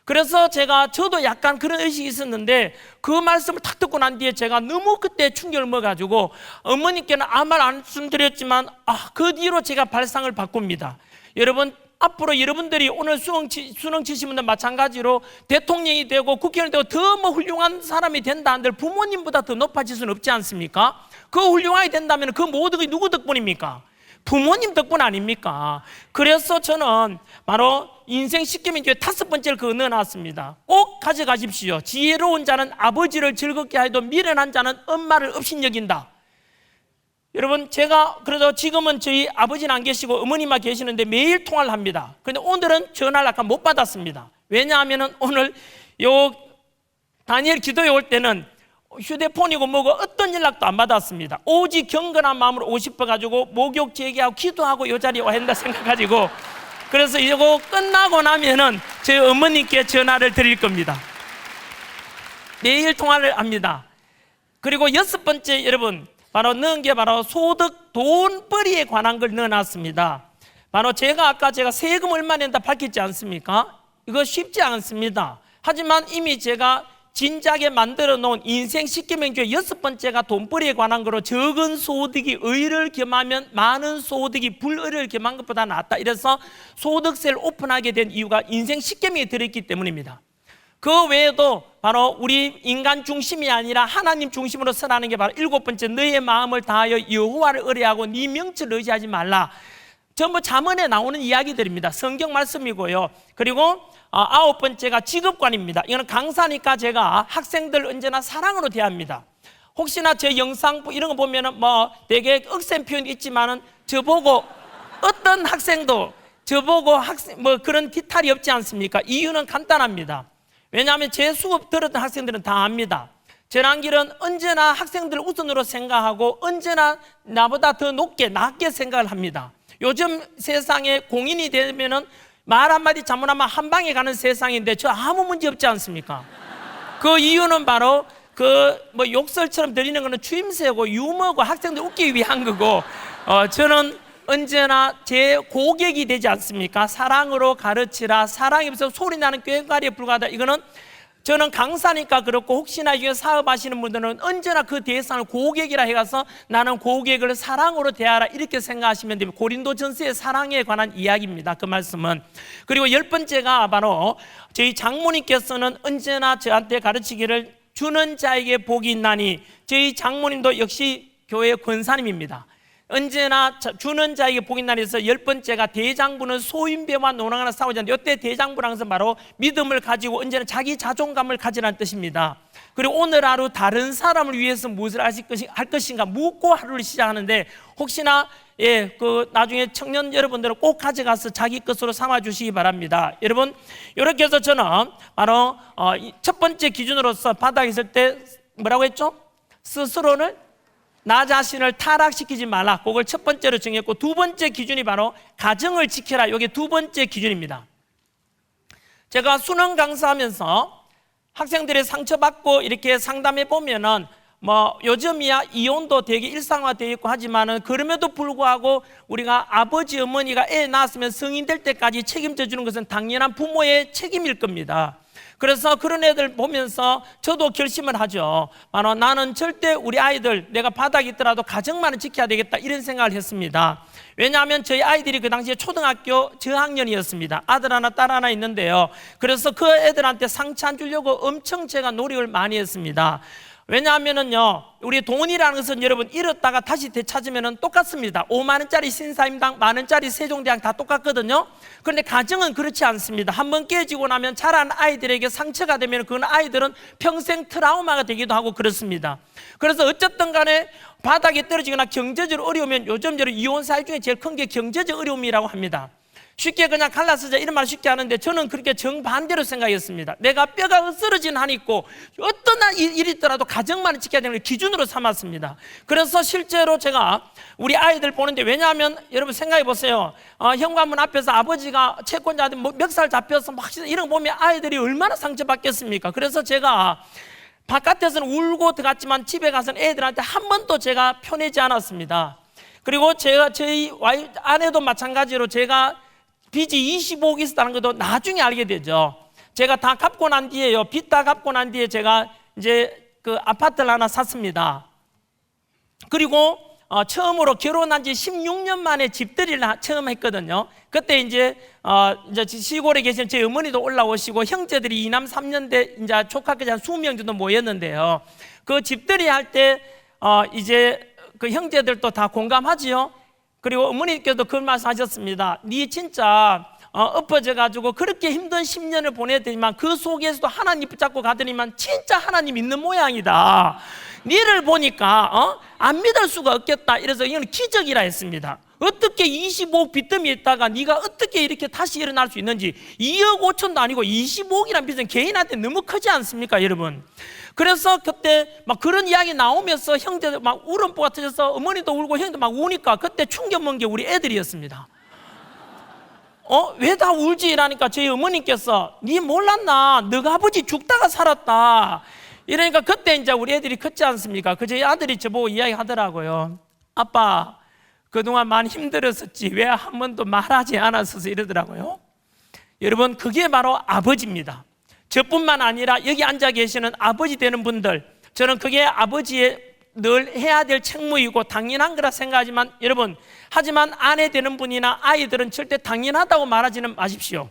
[SPEAKER 1] 그래서 저도 약간 그런 의식이 있었는데 그 말씀을 탁 듣고 난 뒤에 제가 너무 그때 충격을 먹어가지고 어머니께는 아무 말 안 말씀드렸지만 그 뒤로 제가 발상을 바꿉니다. 여러분, 앞으로 여러분들이 오늘 수능 치신 분들 마찬가지로 대통령이 되고 국회의원이 되고 더 훌륭한 사람이 된다 한들 부모님보다 더 높아질 수는 없지 않습니까? 그 훌륭하게 된다면 그 모든 게 누구 덕분입니까? 부모님 덕분 아닙니까? 그래서 저는 바로 인생 시점인 뒤에 다섯 번째를 넣어놨습니다. 꼭 가져가십시오. 지혜로운 자는 아버지를 즐겁게 하여도 미련한 자는 엄마를 업신여긴다. 여러분, 제가 그래도 지금은 저희 아버지는 안 계시고 어머니만 계시는데 매일 통화를 합니다. 그런데 오늘은 전화를 약간 못 받았습니다. 왜냐하면 오늘 다니엘 기도에 올 때는 휴대폰이고 뭐고 어떤 연락도 안 받았습니다. 오직 경건한 마음으로 오고 싶어가지고 목욕 제기하고 기도하고 이 자리에 와야 한다 생각가지고, 그래서 이거 끝나고 나면은 제 어머니께 전화를 드릴 겁니다. 매일 통화를 합니다. 그리고 여섯 번째, 여러분, 바로 넣은 게 바로 소득 돈벌이에 관한 걸 넣어놨습니다. 바로 제가 세금 얼마 낸다 밝혔지 않습니까? 이거 쉽지 않습니다. 하지만 이미 제가 진작에 만들어 놓은 인생 10계명 중에 6번째가 돈벌이에 관한 거로 적은 소득이 의를 겸하면 많은 소득이 불의를 겸한 것보다 낫다. 이래서 소득세를 오픈하게 된 이유가 인생 10계명에 들어있기 때문입니다. 그 외에도 바로 우리 인간 중심이 아니라 하나님 중심으로 서라는 게 바로 7번째, 너의 마음을 다하여 여호와를 의뢰하고 네 명철을 의지하지 말라. 전부 잠언에 나오는 이야기들입니다. 성경 말씀이고요. 그리고 9번째가 직업관입니다. 이거는 강사니까 제가 학생들 언제나 사랑으로 대합니다. 혹시나 제 영상 이런 거 보면은 되게 억센 표현이 있지만은 저보고 어떤 학생도 저보고 그런 디탈이 없지 않습니까? 이유는 간단합니다. 왜냐하면 제 수업 들었던 학생들은 다 압니다. 저랑길은 언제나 학생들을 우선으로 생각하고 언제나 나보다 더 낮게 생각을 합니다. 요즘 세상에 공인이 되면은 말 한마디 잘못하면 한 방에 가는 세상인데 저 아무 문제 없지 않습니까? 그 이유는 바로 욕설처럼 들리는 거는 추임새고 유머고 학생들 웃기기 위한 거고, 저는 언제나 제 고객이 되지 않습니까? 사랑으로 가르치라. 사랑이 없어서 소리 나는 꽹과리에 불과하다. 이거는 저는 강사니까 그렇고, 혹시나 이게 사업하시는 분들은 언제나 그 대상을 고객이라 해가서 나는 고객을 사랑으로 대하라 이렇게 생각하시면 됩니다. 고린도전서의 사랑에 관한 이야기입니다. 그 말씀은. 그리고 10번째가 바로 저희 장모님께서는 언제나 저한테 가르치기를 주는 자에게 복이 있나니, 저희 장모님도 역시 교회 권사님입니다. 언제나 주는 자에게 복이 있나니 해서 10번째가 대장부는 소인배와 논하거나 싸우지 않는다. 이때 대장부라는 것은 바로 믿음을 가지고 언제나 자기 자존감을 가지라는 뜻입니다. 그리고 오늘 하루 다른 사람을 위해서 무엇을 할 것인가 묻고 하루를 시작하는데, 혹시나 나중에 청년 여러분들은 꼭 가져가서 자기 것으로 삼아 주시기 바랍니다. 여러분, 이렇게 해서 저는 바로 첫 번째 기준으로서 바닥에 있을 때 뭐라고 했죠? 스스로를 나 자신을 타락시키지 말라. 그걸 첫 번째로 정했고, 두 번째 기준이 바로 가정을 지켜라. 이게 두 번째 기준입니다. 제가 수능 강사하면서 학생들이 상처받고 이렇게 상담해 보면은 요즘이야 이혼도 되게 일상화되어 있고 하지만은, 그럼에도 불구하고 우리가 아버지 어머니가 애 낳았으면 성인 될 때까지 책임져 주는 것은 당연한 부모의 책임일 겁니다. 그래서 그런 애들 보면서 저도 결심을 하죠. 바로 나는 절대 우리 아이들, 내가 바닥에 있더라도 가정만은 지켜야 되겠다, 이런 생각을 했습니다. 왜냐하면 저희 아이들이 그 당시에 초등학교 저학년이었습니다. 아들 하나 딸 하나 있는데요. 그래서 그 애들한테 상처 안 주려고 엄청 제가 노력을 많이 했습니다. 왜냐하면은요, 우리 돈이라는 것은 여러분 잃었다가 다시 되찾으면 똑같습니다. 5만 원짜리 신사임당, 만 원짜리 세종대왕 다 똑같거든요. 그런데 가정은 그렇지 않습니다. 한번 깨지고 나면 자란 아이들에게 상처가 되면 그건 아이들은 평생 트라우마가 되기도 하고 그렇습니다. 그래서 어쨌든 간에 바닥에 떨어지거나 경제적으로 어려우면, 요즘처럼 이혼 사유 중에 제일 큰 게 경제적 어려움이라고 합니다. 쉽게 그냥 갈라서자 이런 말 쉽게 하는데, 저는 그렇게 정반대로 생각했습니다. 내가 뼈가 쓰러진 한이 있고 어떤 일이 있더라도 가정만을 지켜야 되는 걸 기준으로 삼았습니다. 그래서 실제로 제가 우리 아이들 보는데, 왜냐하면 여러분 생각해 보세요. 현관문 앞에서 아버지가 채권자한테 멱살 잡혀서 막 이런 거 보면 아이들이 얼마나 상처받겠습니까? 그래서 제가 바깥에서는 울고 들어갔지만 집에 가서는 애들한테 한 번도 제가 표내지 않았습니다. 그리고 저희 아내도 마찬가지로 제가 빚이 25억 있었다는 것도 나중에 알게 되죠. 제가 다 갚고 난 뒤에요. 빚 다 갚고 난 뒤에 제가 이제 그 아파트를 하나 샀습니다. 그리고 처음으로 결혼한 지 16년 만에 집들이를 처음 했거든요. 그때 이제 시골에 계신 제 어머니도 올라오시고 형제들이 2남 3년대 이제 조카까지 한 20명 정도 모였는데요. 그 집들이 할 때 이제 그 형제들도 다 공감하지요. 그리고 어머니께서도 그런 말씀 하셨습니다. 네 진짜 엎어져가지고 그렇게 힘든 10년을 보내더니만 그 속에서도 하나님 붙잡고 가더니만 진짜 하나님 있는 모양이다. 니를 보니까 안 믿을 수가 없겠다. 이래서 이건 기적이라 했습니다. 어떻게 25억 빚더미에 있다가 네가 어떻게 이렇게 다시 일어날 수 있는지. 2억 5천도 아니고 25억이란 빚은 개인한테 너무 크지 않습니까, 여러분? 그래서 그때 막 그런 이야기 나오면서 형제들 막 울음보가 터져서 어머니도 울고 형도 막 우니까 그때 충격 먹은 게 우리 애들이었습니다. 왜 다 울지? 이라니까 저희 어머니께서 니 몰랐나? 너가 아버지 죽다가 살았다. 이러니까 그때 이제 우리 애들이 컸지 않습니까? 그 저희 아들이 저보고 이야기 하더라고요. 아빠, 그동안 많이 힘들었었지 왜 한 번도 말하지 않았어서 이러더라고요. 여러분, 그게 바로 아버지입니다. 저뿐만 아니라 여기 앉아 계시는 아버지 되는 분들, 저는 그게 아버지의 늘 해야 될 책무이고 당연한 거라 생각하지만, 여러분, 하지만 아내 되는 분이나 아이들은 절대 당연하다고 말하지는 마십시오.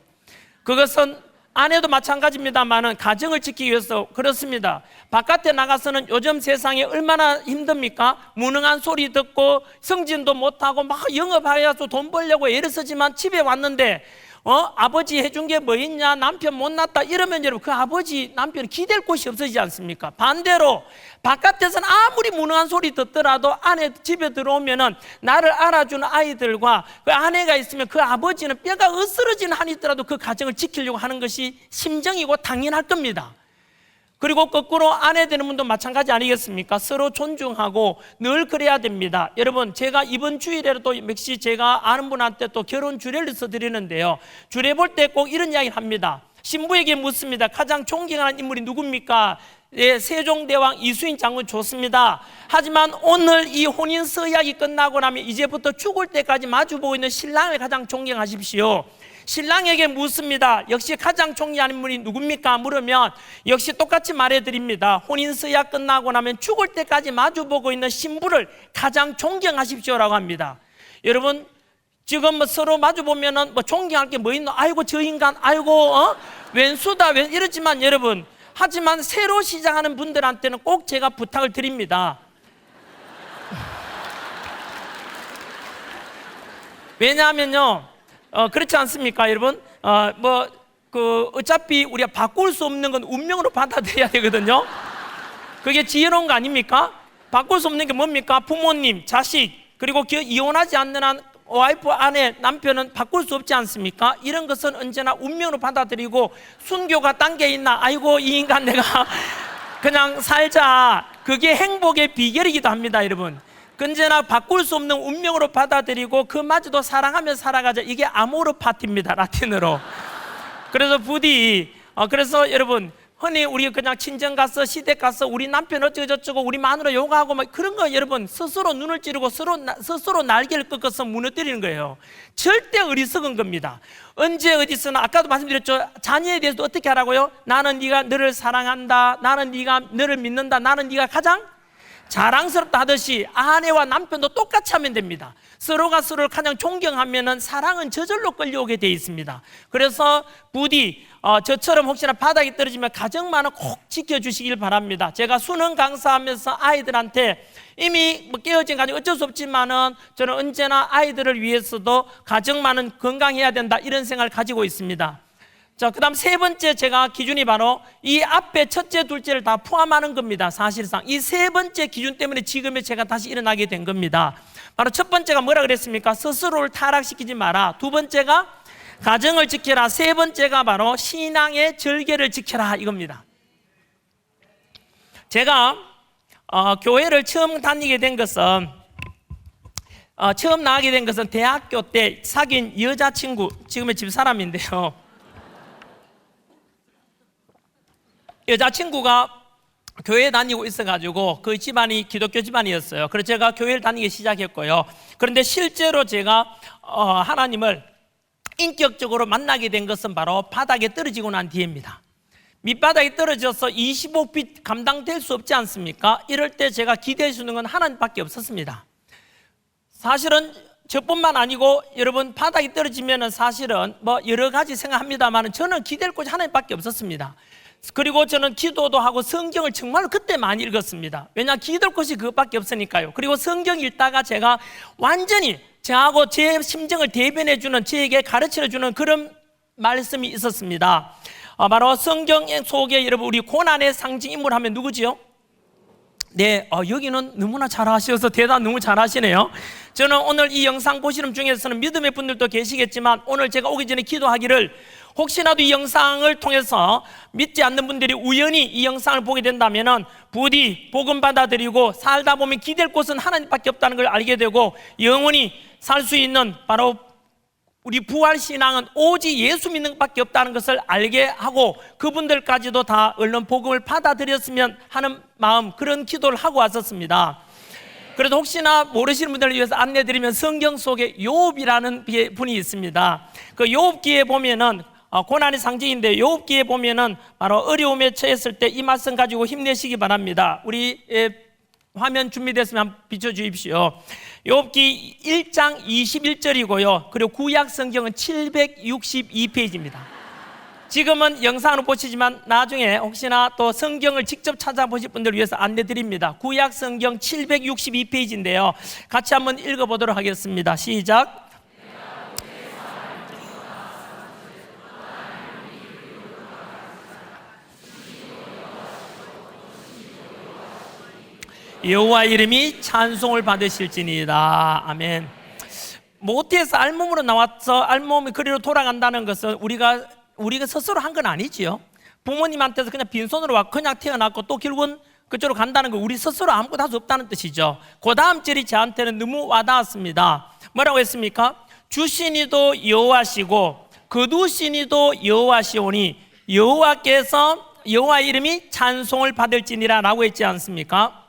[SPEAKER 1] 그것은 아내도 마찬가지입니다만은 가정을 지키기 위해서 그렇습니다. 바깥에 나가서는 요즘 세상에 얼마나 힘듭니까? 무능한 소리 듣고 승진도 못하고 막 영업하여서 돈 벌려고 애를 쓰지만 집에 왔는데 아버지 해준 게 뭐 있냐, 남편 못났다 이러면 여러분, 그 아버지 남편이 기댈 곳이 없어지지 않습니까? 반대로 바깥에서는 아무리 무능한 소리 듣더라도 아내 집에 들어오면은 나를 알아주는 아이들과 그 아내가 있으면 그 아버지는 뼈가 으스러진 한이 있더라도 그 가정을 지키려고 하는 것이 심정이고 당연할 겁니다. 그리고 거꾸로 아내 되는 분도 마찬가지 아니겠습니까? 서로 존중하고 늘 그래야 됩니다. 여러분, 제가 이번 주일에도 또 역시 제가 아는 분한테 또 결혼 주례를 써드리는데요, 주례 볼 때 꼭 이런 이야기를 합니다. 신부에게 묻습니다. 가장 존경하는 인물이 누굽니까? 예, 세종대왕 이수인 장군 좋습니다. 하지만 오늘 이 혼인 서약이 끝나고 나면 이제부터 죽을 때까지 마주보고 있는 신랑을 가장 존경하십시오. 신랑에게 묻습니다. 역시 가장 존경하는 인물이 누굽니까? 물으면 역시 똑같이 말해드립니다. 혼인 서약 끝나고 나면 죽을 때까지 마주보고 있는 신부를 가장 존경하십시오라고 합니다. 여러분, 지금 뭐 서로 마주보면은 뭐 존경할 게 뭐 있노? 아이고 저 인간, 아이고 왼수다 왼 이러지만 여러분, 하지만 새로 시작하는 분들한테는 꼭 제가 부탁을 드립니다. 왜냐하면요, 그렇지 않습니까, 여러분? 어차피 우리가 바꿀 수 없는 건 운명으로 받아들여야 되거든요. 그게 지혜로운 거 아닙니까? 바꿀 수 없는 게 뭡니까? 부모님, 자식, 그리고 이혼하지 않는 한 와이프, 아내, 남편은 바꿀 수 없지 않습니까? 이런 것은 언제나 운명으로 받아들이고 순교가 딴 게 있나? 아이고 이 인간 내가 그냥 살자. 그게 행복의 비결이기도 합니다, 여러분. 언제나 바꿀 수 없는 운명으로 받아들이고 그마저도 사랑하며 살아가자. 이게 아모르 파티입니다, 라틴어로. 그래서 부디 그래서 여러분, 흔히 우리 그냥 친정 가서 시댁 가서 우리 남편 어쩌고저쩌고 우리 마누라 욕하고 막 그런 거, 여러분, 스스로 눈을 찌르고 스스로 날개를 꺾어서 무너뜨리는 거예요. 절대 어리석은 겁니다. 언제 어디서나 아까도 말씀드렸죠. 자녀에 대해서 어떻게 하라고요? 나는 네가 너를 사랑한다, 나는 네가 너를 믿는다, 나는 네가 가장 자랑스럽다 하듯이 아내와 남편도 똑같이 하면 됩니다. 서로가 서로를 가장 존경하면은 사랑은 저절로 끌려오게 돼 있습니다. 그래서 부디 저처럼 혹시나 바닥이 떨어지면 가정만은 꼭 지켜주시길 바랍니다. 제가 수능 강사하면서 아이들한테 이미 뭐 깨어진 가정 어쩔 수 없지만은 저는 언제나 아이들을 위해서도 가정만은 건강해야 된다, 이런 생각을 가지고 있습니다. 자, 그 다음 세 번째 제가 기준이 바로 이 앞에 첫째, 둘째를 다 포함하는 겁니다. 사실상 이 세 번째 기준 때문에 지금의 제가 다시 일어나게 된 겁니다. 바로 첫 번째가 뭐라 그랬습니까? 스스로를 타락시키지 마라. 두 번째가 가정을 지켜라. 세 번째가 바로 신앙의 절개를 지켜라, 이겁니다. 제가 교회를 처음 다니게 된 것은 처음 나가게 된 것은 대학교 때 사귄 여자친구, 지금의 집사람인데요, 여자친구가 교회 다니고 있어가지고 그 집안이 기독교 집안이었어요. 그래서 제가 교회를 다니기 시작했고요. 그런데 실제로 제가 하나님을 인격적으로 만나게 된 것은 바로 바닥에 떨어지고 난 뒤입니다. 밑바닥에 떨어져서 25핏 감당될 수 없지 않습니까? 이럴 때 제가 기대할 수 있는 건 하나님밖에 없었습니다. 사실은 저뿐만 아니고 여러분, 바닥이 떨어지면 사실은 뭐 여러 가지 생각합니다만 저는 기댈 곳이 하나님밖에 없었습니다. 그리고 저는 기도도 하고 성경을 정말 그때 많이 읽었습니다. 왜냐, 기댈 곳이 그것밖에 없으니까요. 그리고 성경 읽다가 제가 완전히 저하고 제 심정을 대변해주는, 저에게 가르쳐주는 그런 말씀이 있었습니다. 바로 성경 속에 여러분, 우리 고난의 상징 인물 하면 누구지요? 네, 여기는 너무나 잘하셔서 대답 너무 잘하시네요. 저는 오늘 이 영상 보시는 중에서는 믿음의 분들도 계시겠지만 오늘 제가 오기 전에 기도하기를, 혹시라도 이 영상을 통해서 믿지 않는 분들이 우연히 이 영상을 보게 된다면 부디 복음 받아들이고 살다 보면 기댈 곳은 하나님밖에 없다는 걸 알게 되고 영원히 살 수 있는 바로 우리 부활신앙은 오직 예수 믿는 것밖에 없다는 것을 알게 하고 그분들까지도 다 얼른 복음을 받아들였으면 하는 마음, 그런 기도를 하고 왔었습니다. 그래도 혹시나 모르시는 분들을 위해서 안내드리면 성경 속에 욥이라는 분이 있습니다. 그 욥기에 보면은 고난의 상징인데 욥기에 보면은 바로 어려움에 처했을 때 이 말씀 가지고 힘내시기 바랍니다. 우리 화면 준비됐으면 한번 비춰주십시오. 욥기 1장 21절이고요. 그리고 구약 성경은 762페이지입니다. 지금은 영상으로 보시지만 나중에 혹시나 또 성경을 직접 찾아보실 분들을 위해서 안내드립니다. 구약 성경 762페이지인데요. 같이 한번 읽어보도록 하겠습니다. 시작. 여호와 이름이 찬송을 받으실지니이다. 아멘. 모태에서 알몸으로 나와서 알몸이 그리로 돌아간다는 것은 우리가 스스로 한 건 아니지요. 부모님한테서 그냥 빈손으로 와 그냥 태어났고 또 결국은 그쪽으로 간다는 거 우리 스스로 아무것도 할 수 없다는 뜻이죠. 그 다음 절이 저한테는 너무 와닿았습니다. 뭐라고 했습니까? 주시니도 여호와시고 거두시니도 여호와시오니 여호와 이름이 찬송을 받을지니라 라고 했지 않습니까?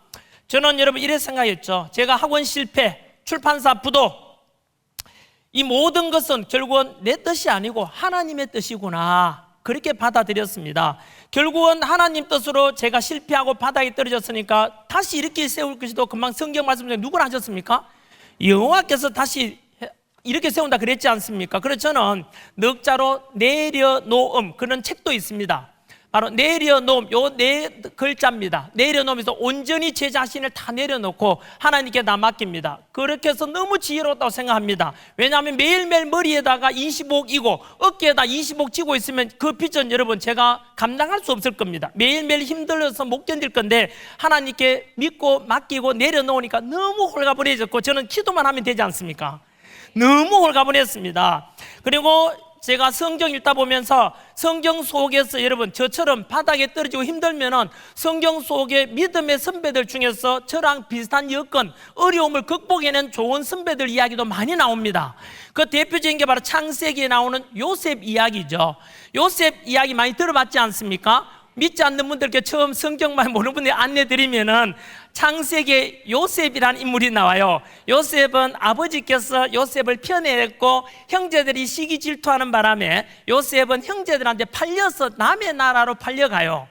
[SPEAKER 1] 저는 여러분 이래 생각했죠. 제가 학원 실패, 출판사 부도, 이 모든 것은 결국은 내 뜻이 아니고 하나님의 뜻이구나, 그렇게 받아들였습니다. 결국은 하나님 뜻으로 제가 실패하고 바닥에 떨어졌으니까 다시 이렇게 세울 것이도 금방 성경 말씀 중에 누구나 하셨습니까? 여호와께서 다시 이렇게 세운다 그랬지 않습니까? 그래서 저는 넉자로 내려놓음, 그런 책도 있습니다. 바로 내려놓음, 요 네 글자입니다. 내려놓으면서 온전히 제 자신을 다 내려놓고 하나님께 다 맡깁니다. 그렇게 해서 너무 지혜롭다고 생각합니다. 왜냐하면 매일매일 머리에다가 25억이고 어깨에다 25억 쥐고 있으면 그 빚은 여러분 제가 감당할 수 없을 겁니다. 매일매일 힘들어서 못 견딜 건데 하나님께 믿고 맡기고 내려놓으니까 너무 홀가분해졌고 저는 기도만 하면 되지 않습니까? 너무 홀가분했습니다. 그리고 제가 성경 읽다 보면서 성경 속에서 여러분 저처럼 바닥에 떨어지고 힘들면은 성경 속에 믿음의 선배들 중에서 저랑 비슷한 여건, 어려움을 극복해낸 좋은 선배들 이야기도 많이 나옵니다. 그 대표적인 게 바로 창세기에 나오는 요셉 이야기죠. 요셉 이야기 많이 들어봤지 않습니까? 믿지 않는 분들께 처음 성경만 모르는 분들이 안내드리면은 창세기에 요셉이라는 인물이 나와요. 요셉은 아버지께서 요셉을 편애했고 형제들이 시기 질투하는 바람에 요셉은 형제들한테 팔려서 남의 나라로 팔려가요.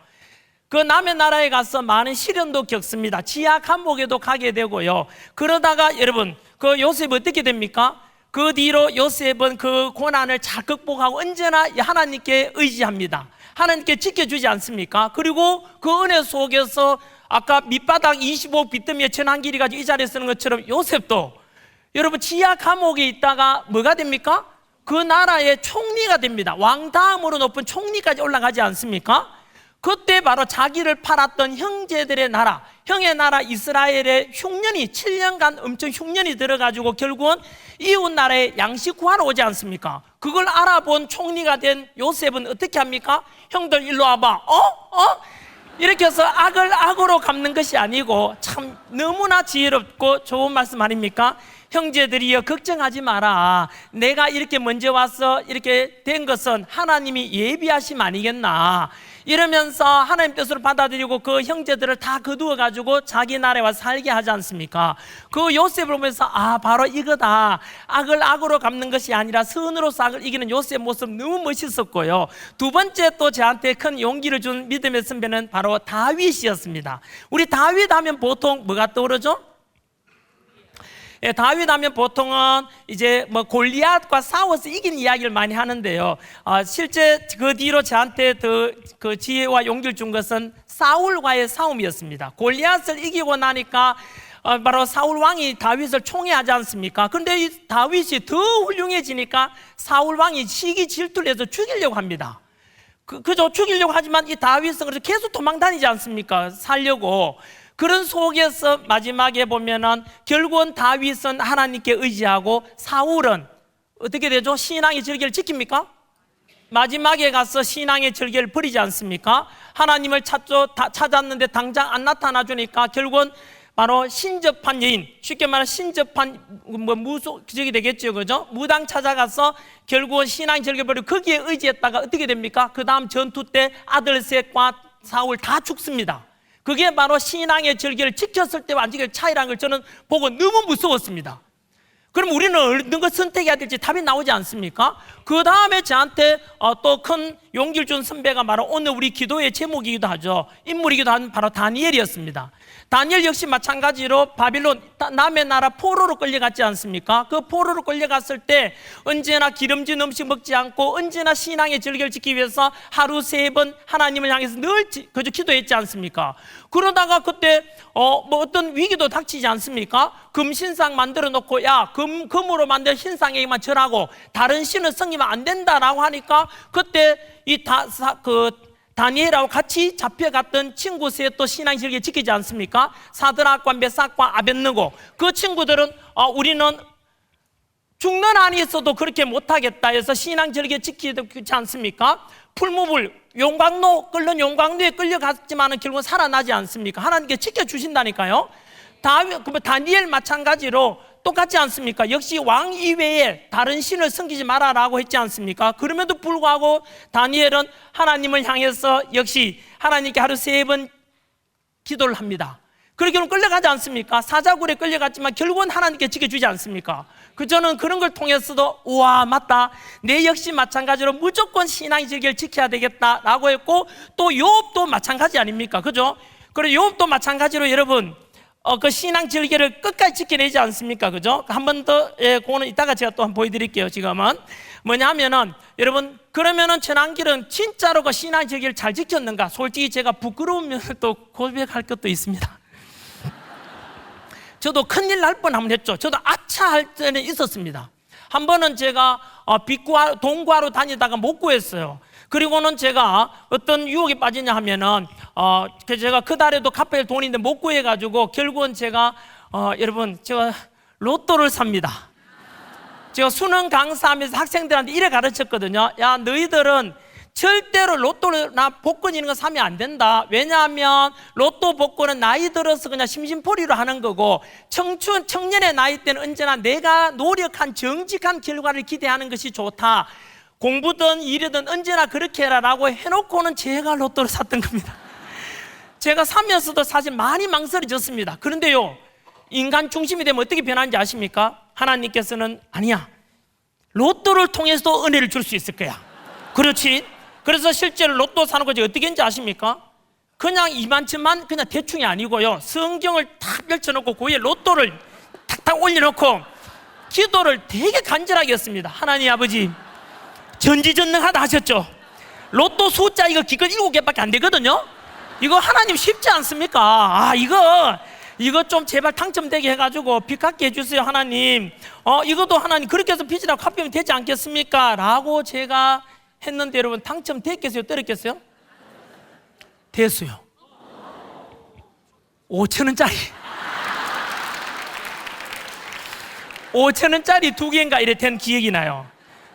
[SPEAKER 1] 그 남의 나라에 가서 많은 시련도 겪습니다. 지하 감옥에도 가게 되고요. 그러다가 여러분 그 요셉이 어떻게 됩니까? 그 뒤로 요셉은 그 고난을 잘 극복하고 언제나 하나님께 의지합니다. 하나님께 지켜주지 않습니까? 그리고 그 은혜 속에서 아까 밑바닥 25 빚더미에 천 한 길이 가지고 이 자리에 쓰는 것처럼 요셉도 여러분 지하 감옥에 있다가 뭐가 됩니까? 그 나라의 총리가 됩니다. 왕 다음으로 높은 총리까지 올라가지 않습니까? 그때 바로 자기를 팔았던 형제들의 나라, 형의 나라 이스라엘의 흉년이 7년간 엄청 흉년이 들어가지고 결국은 이웃 나라에 양식 구하러 오지 않습니까? 그걸 알아본 총리가 된 요셉은 어떻게 합니까? 형들 일로 와봐. 이렇게 해서 악을 악으로 갚는 것이 아니고 참 너무나 지혜롭고 좋은 말씀 아닙니까? 형제들이여 걱정하지 마라. 내가 이렇게 먼저 와서 이렇게 된 것은 하나님이 예비하심 아니겠나. 이러면서 하나님 뜻으로 받아들이고 그 형제들을 다 거두어 가지고 자기 나라에 와서 살게 하지 않습니까? 그 요셉을 보면서 바로 이거다. 악을 악으로 갚는 것이 아니라 선으로서 악을 이기는 요셉 모습 너무 멋있었고요. 두 번째 또 저한테 큰 용기를 준 믿음의 선배는 바로 다윗이었습니다. 우리 다윗 하면 보통 뭐가 떠오르죠? 다윗 하면 보통은 이제 뭐 골리앗과 싸워서 이긴 이야기를 많이 하는데요. 실제 그 뒤로 저한테 그 지혜와 용기를 준 것은 사울과의 싸움이었습니다. 골리앗을 이기고 나니까 바로 사울 왕이 다윗을 총애하지 않습니까? 그런데 이 다윗이 더 훌륭해지니까 사울 왕이 시기 질투를 해서 죽이려고 합니다. 그저 죽이려고 하지만 이 다윗은 그래서 계속 도망다니지 않습니까? 살려고. 그런 속에서 마지막에 보면은 결국은 다윗은 하나님께 의지하고 사울은 어떻게 되죠? 신앙의 절개를 지킵니까? 마지막에 가서 신앙의 절개를 버리지 않습니까? 하나님을 찾았는데 당장 안 나타나 주니까 결국은 바로 신접한 여인, 쉽게 말하면 신접한 저기 되겠죠, 그죠? 무당 찾아가서 결국은 신앙 절개버리고 거기에 의지했다가 어떻게 됩니까? 그 다음 전투 때 아들 셋과 사울 다 죽습니다. 그게 바로 신앙의 절개를 지켰을 때와 안 지킬 차이라는 걸 저는 보고 너무 무서웠습니다. 그럼 우리는 어느 걸 선택해야 될지 답이 나오지 않습니까? 그 다음에 저한테 또 큰 용기를 준 선배가 바로 오늘 우리 기도의 제목이기도 하죠. 인물이기도 한 바로 다니엘이었습니다. 다니엘 역시 마찬가지로 바빌론 남의 나라 포로로 끌려갔지 않습니까? 그 포로로 끌려갔을 때 언제나 기름진 음식 먹지 않고 언제나 신앙의 절개를 지키기 위해서 하루 3번 하나님을 향해서 늘 그저 기도했지 않습니까? 그러다가 그때 어떤 위기도 닥치지 않습니까? 금신상 만들어 놓고 야 금으로 만든 신상에게만 절하고 다른 신을 섬기면 안 된다라고 하니까 그때 이 다니엘하고 같이 잡혀갔던 친구 셋 또 신앙 절개 지키지 않습니까? 사드락과 메삭과 아벳느고 그 친구들은 우리는 죽는 안에 있어도 그렇게 못하겠다 해서 신앙 절개 지키지 않습니까? 풀무불 용광로 끓는 용광로에 끌려갔지만 결국은 살아나지 않습니까? 하나님께 지켜주신다니까요. 다니엘 마찬가지로 똑같지 않습니까? 역시 왕 이외에 다른 신을 섬기지 마라라고 했지 않습니까? 그럼에도 불구하고 다니엘은 하나님을 향해서 역시 하나님께 하루 3번 기도를 합니다. 그렇게 끌려가지 않습니까? 사자굴에 끌려갔지만 결국은 하나님께 지켜주지 않습니까? 저는 그런 걸 통해서도 우와 맞다, 내 역시 마찬가지로 무조건 신앙의 절개를 지켜야 되겠다라고 했고 또 욥도 마찬가지 아닙니까? 그죠? 그리고 욥도 마찬가지로 여러분 그 신앙 절개를 끝까지 지켜내지 않습니까? 그죠? 한 번 더, 그거는 이따가 제가 또 한번 보여드릴게요. 지금은 뭐냐면은 여러분 그러면은 천안길은 진짜로 그 신앙 절개를 잘 지켰는가? 솔직히 제가 부끄러우면 또 고백할 것도 있습니다. 저도 큰일 날 뻔하면 했죠. 저도 아차 할 때는 있었습니다. 한 번은 제가 돈 구하러 다니다가 못 구했어요. 그리고는 제가 어떤 유혹에 빠지냐 하면은 제가 그 달에도 갚아야 할 돈인데 못 구해가지고 결국은 제가 여러분 제가 로또를 삽니다. 제가 수능 강사하면서 학생들한테 이래 가르쳤거든요. 야 너희들은 절대로 로또나 복권 이런 거 사면 안 된다. 왜냐하면 로또 복권은 나이 들어서 그냥 심심풀이로 하는 거고 청년의 나이 때는 언제나 내가 노력한 정직한 결과를 기대하는 것이 좋다. 공부든 일이든 언제나 그렇게 해라라고 해놓고는 제가 로또를 샀던 겁니다. 제가 사면서도 사실 많이 망설여졌습니다. 그런데요, 인간 중심이 되면 어떻게 변하는지 아십니까? 하나님께서는 아니야, 로또를 통해서도 은혜를 줄 수 있을 거야. 그렇지? 그래서 실제로 로또 사는 거지 어떻게 했는지 아십니까? 그냥 이만치만 그냥 대충이 아니고요, 성경을 탁 펼쳐놓고 그 위에 로또를 탁탁 올려놓고 기도를 되게 간절하게 했습니다. 하나님 아버지 전지전능하다 하셨죠? 로또 숫자 이거 기껏 7개밖에 안 되거든요. 이거 하나님 쉽지 않습니까? 이거 좀 제발 당첨되게 해가지고 빚 갚게 해주세요 하나님. 이것도 하나님 그렇게 해서 빚이라고 갚으면 되지 않겠습니까? 라고 제가 했는데 여러분 당첨됐겠어요? 떨었겠어요? 됐어요. 5,000원짜리 5,000원짜리 2개인가 이래 된 기억이 나요.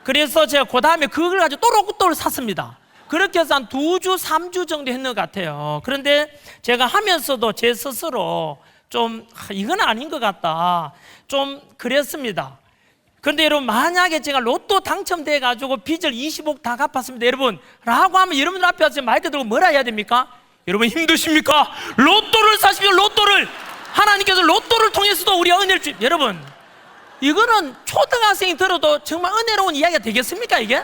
[SPEAKER 1] 그래서 제가 그 다음에 그걸 가지고 또 로또를 샀습니다. 그렇게 해서 한 2주, 3주 정도 했는 것 같아요. 그런데 제가 하면서도 제 스스로 좀 이건 아닌 것 같다, 좀 그랬습니다. 그런데 여러분 만약에 제가 로또 당첨돼 가지고 빚을 20억 다 갚았습니다 여러분 라고 하면 여러분들 앞에 와서 마이크 들고 뭐라 해야 됩니까? 여러분 힘드십니까? 로또를 사십시오. 로또를 하나님께서 로또를 통해서도 우리가 은혜를 여러분 이거는 초등학생이 들어도 정말 은혜로운 이야기가 되겠습니까 이게?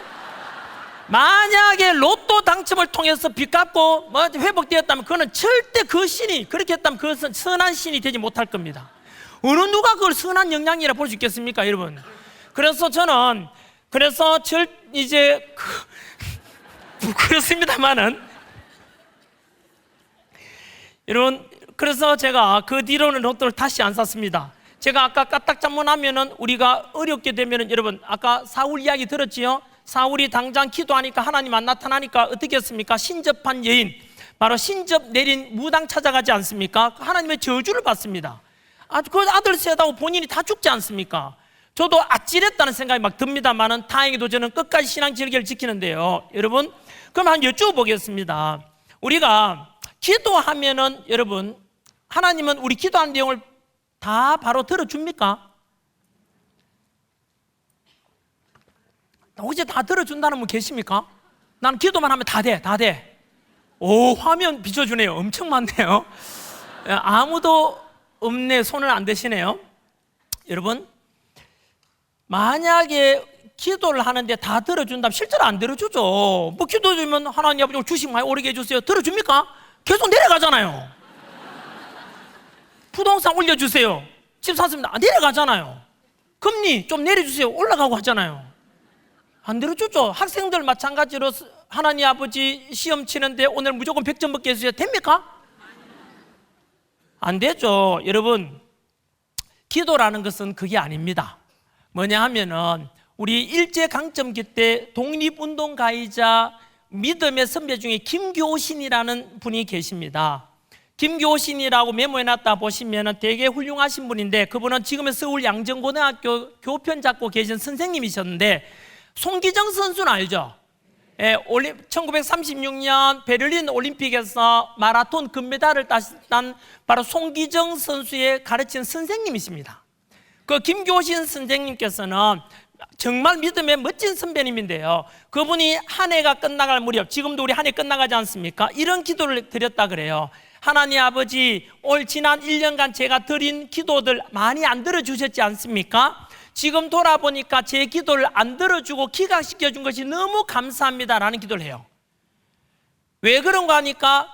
[SPEAKER 1] 만약에 로또 당첨을 통해서 빚 갚고 회복되었다면 그거는 절대 그 신이 그렇게 했다면 그것은 선한 신이 되지 못할 겁니다. 어느 누가 그걸 선한 영향이라 볼 수 있겠습니까 여러분? 그래서 저는 이제 그렇습니다만은 여러분 그래서 제가 그 뒤로는 로또를 다시 안 샀습니다. 제가 아까 까딱잠문하면은 우리가 어렵게 되면은 여러분 아까 사울 이야기 들었지요? 사울이 당장 기도하니까 하나님 안 나타나니까 어떻게 했습니까? 신접한 여인 바로 신접 내린 무당 찾아가지 않습니까? 하나님의 저주를 받습니다. 그 아들 셋하고 본인이 다 죽지 않습니까? 저도 아찔했다는 생각이 막 듭니다만은 다행히도 저는 끝까지 신앙 절개를 지키는데요. 여러분 그럼 한번 여쭤보겠습니다. 우리가 기도하면은 여러분 하나님은 우리 기도하는 내용을 다 바로 들어줍니까? 혹시 다 들어준다는 분 계십니까? 나는 기도만 하면 다 돼. 오, 화면 비춰주네요. 엄청 많네요. 아무도 없네, 손을 안 대시네요. 여러분, 만약에 기도를 하는데 다 들어준다면 실제로 안 들어주죠. 뭐 기도 주면 하나님 아버지 주식 많이 오르게 해주세요. 들어줍니까? 계속 내려가잖아요. 부동산 올려주세요. 집 샀습니다. 내려가잖아요. 금리 좀 내려주세요. 올라가고 하잖아요. 안 들어주죠. 학생들 마찬가지로 하나님 아버지 시험 치는데 오늘 무조건 100점 먹게 해주세요. 됩니까? 안 되죠. 여러분, 기도라는 것은 그게 아닙니다. 뭐냐 하면은 우리 일제강점기 때 독립운동가이자 믿음의 선배 중에 김교신이라는 분이 계십니다. 김교신이라고 메모해놨다 보시면은 되게 훌륭하신 분인데, 그분은 지금의 서울 양정고등학교 교편 잡고 계신 선생님이셨는데, 송기정 선수는 알죠? 1936년 베를린 올림픽에서 마라톤 금메달을 딴 바로 송기정 선수의 가르친 선생님이십니다. 그 김교신 선생님께서는 정말 믿음의 멋진 선배님인데요, 그분이 한 해가 끝나갈 무렵, 지금도 우리 한 해 끝나가지 않습니까? 이런 기도를 드렸다 그래요. 하나님 아버지, 올 지난 1년간 제가 드린 기도들 많이 안 들어주셨지 않습니까? 지금 돌아보니까 제 기도를 안 들어주고 기각시켜준 것이 너무 감사합니다라는 기도를 해요. 왜 그런가 하니까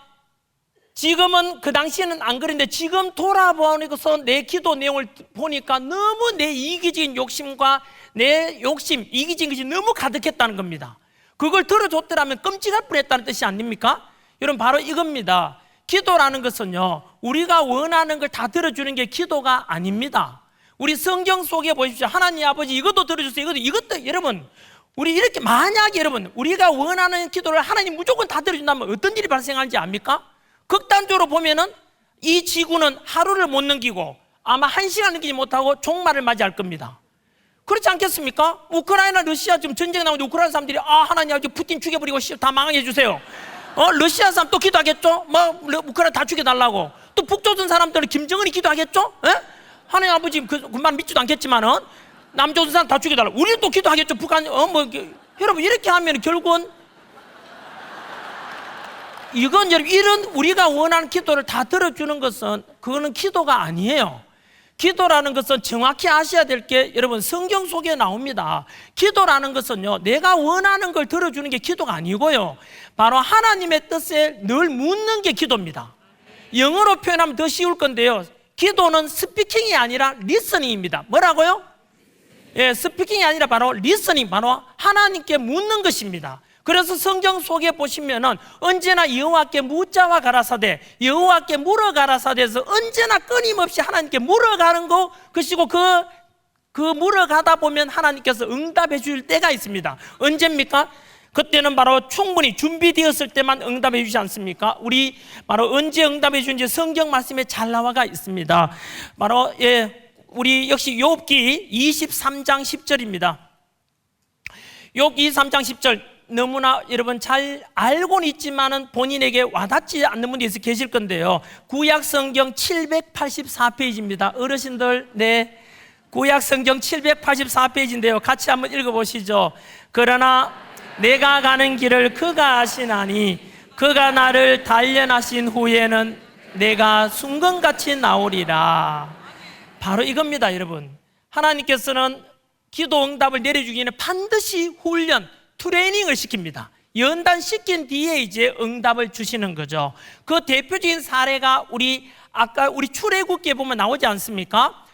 [SPEAKER 1] 지금은, 그 당시에는 안 그랬는데 지금 돌아보면서 내 기도 내용을 보니까 너무 내 이기적인 욕심과 내 욕심, 이기적인 것이 너무 가득했다는 겁니다. 그걸 들어줬더라면 끔찍할 뻔했다는 뜻이 아닙니까? 여러분, 바로 이겁니다. 기도라는 것은요, 우리가 원하는 걸 다 들어주는 게 기도가 아닙니다. 우리 성경 속에 보십시오. 하나님 아버지 이것도 들어주세요. 이것도 여러분, 우리 이렇게 만약에 여러분 우리가 원하는 기도를 하나님 무조건 다 들어준다면 어떤 일이 발생하는지 압니까? 극단적으로 보면은 이 지구는 하루를 못 넘기고 아마 1시간 넘기지 못하고 종말을 맞이할 겁니다. 그렇지 않겠습니까? 우크라이나 러시아 지금 전쟁 나오는데 우크라이나 사람들이 하나님 아버지 푸틴 죽여버리고 다 망하게 해주세요. 러시아 사람 또 기도하겠죠? 우크라이나 다 죽여달라고. 또 북조선 사람들은 김정은이 기도하겠죠? 하나님 아버지 그말 믿지도 않겠지만은 남조선 사람 다 죽여달라고. 우리는 또 기도하겠죠? 북한 여러분, 이렇게 하면 결국은 이건 여러분, 이런 우리가 원하는 기도를 다 들어주는 것은 그거는 기도가 아니에요. 기도라는 것은 정확히 아셔야 될 게 여러분 성경 속에 나옵니다. 기도라는 것은요, 내가 원하는 걸 들어주는 게 기도가 아니고요, 바로 하나님의 뜻에 늘 묻는 게 기도입니다. 영어로 표현하면 더 쉬울 건데요, 기도는 스피킹이 아니라 리스닝입니다. 뭐라고요? 스피킹이 아니라 바로 리스닝, 바로 하나님께 묻는 것입니다. 그래서 성경 속에 보시면은 언제나 여호와께 묻자와 가라사대, 여호와께 물어가라사대에서 언제나 끊임없이 하나님께 물어가는 것이고, 그 물어가다 보면 하나님께서 응답해 줄 때가 있습니다. 언제입니까? 그때는 바로 충분히 준비되었을 때만 응답해 주지 않습니까? 우리 바로 언제 응답해 주는지 성경 말씀에 잘 나와가 있습니다. 바로 우리 역시 욥기 23장 10절입니다. 욥기 23장 10절 너무나 여러분 잘 알고는 있지만은 본인에게 와닿지 않는 분이 계실 건데요, 구약 성경 784페이지입니다. 어르신들, 구약 성경 784페이지인데요, 같이 한번 읽어보시죠. 그러나 내가 가는 길을 그가 아시나니 그가 나를 단련하신 후에는 내가 순금같이 나오리라. 바로 이겁니다. 여러분, 하나님께서는 기도 응답을 내려주기에는 반드시 훈련, 트레이닝을 시킵니다. 연단시킨 뒤에 이제 응답을 주시는 거죠. 그 대표적인 사례가 아까 우리 출애굽기에 보면 나오지 않습니까?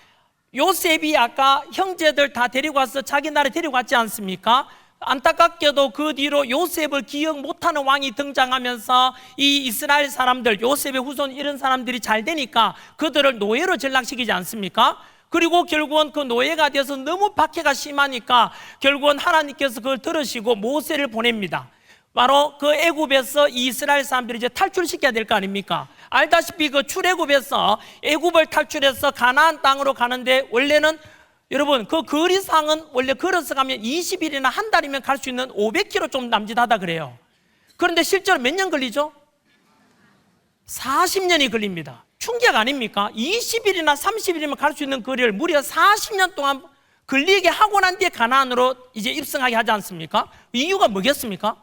[SPEAKER 1] 요셉이 아까 형제들 다 데리고 와서 자기 나라에 데리고 왔지 않습니까? 안타깝게도 그 뒤로 요셉을 기억 못하는 왕이 등장하면서 이 이스라엘 사람들, 요셉의 후손 이런 사람들이 잘 되니까 그들을 노예로 전락시키지 않습니까? 그리고 결국은 그 노예가 되어서 너무 박해가 심하니까 결국은 하나님께서 그걸 들으시고 모세를 보냅니다. 바로 그 애굽에서 이스라엘 사람들이 이제 탈출시켜야 될 거 아닙니까? 알다시피 그 출애굽에서 애굽을 탈출해서 가나안 땅으로 가는데, 원래는 여러분 그 거리상은 원래 걸어서 가면 20일이나 한 달이면 갈 수 있는 500km 좀 남짓하다 그래요. 그런데 실제로 몇 년 걸리죠? 40년이 걸립니다. 충격 아닙니까? 20일이나 30일이면 갈 수 있는 거리를 무려 40년 동안 걸리게 하고 난 뒤에 가나안으로 이제 입성하게 하지 않습니까? 이유가 뭐겠습니까?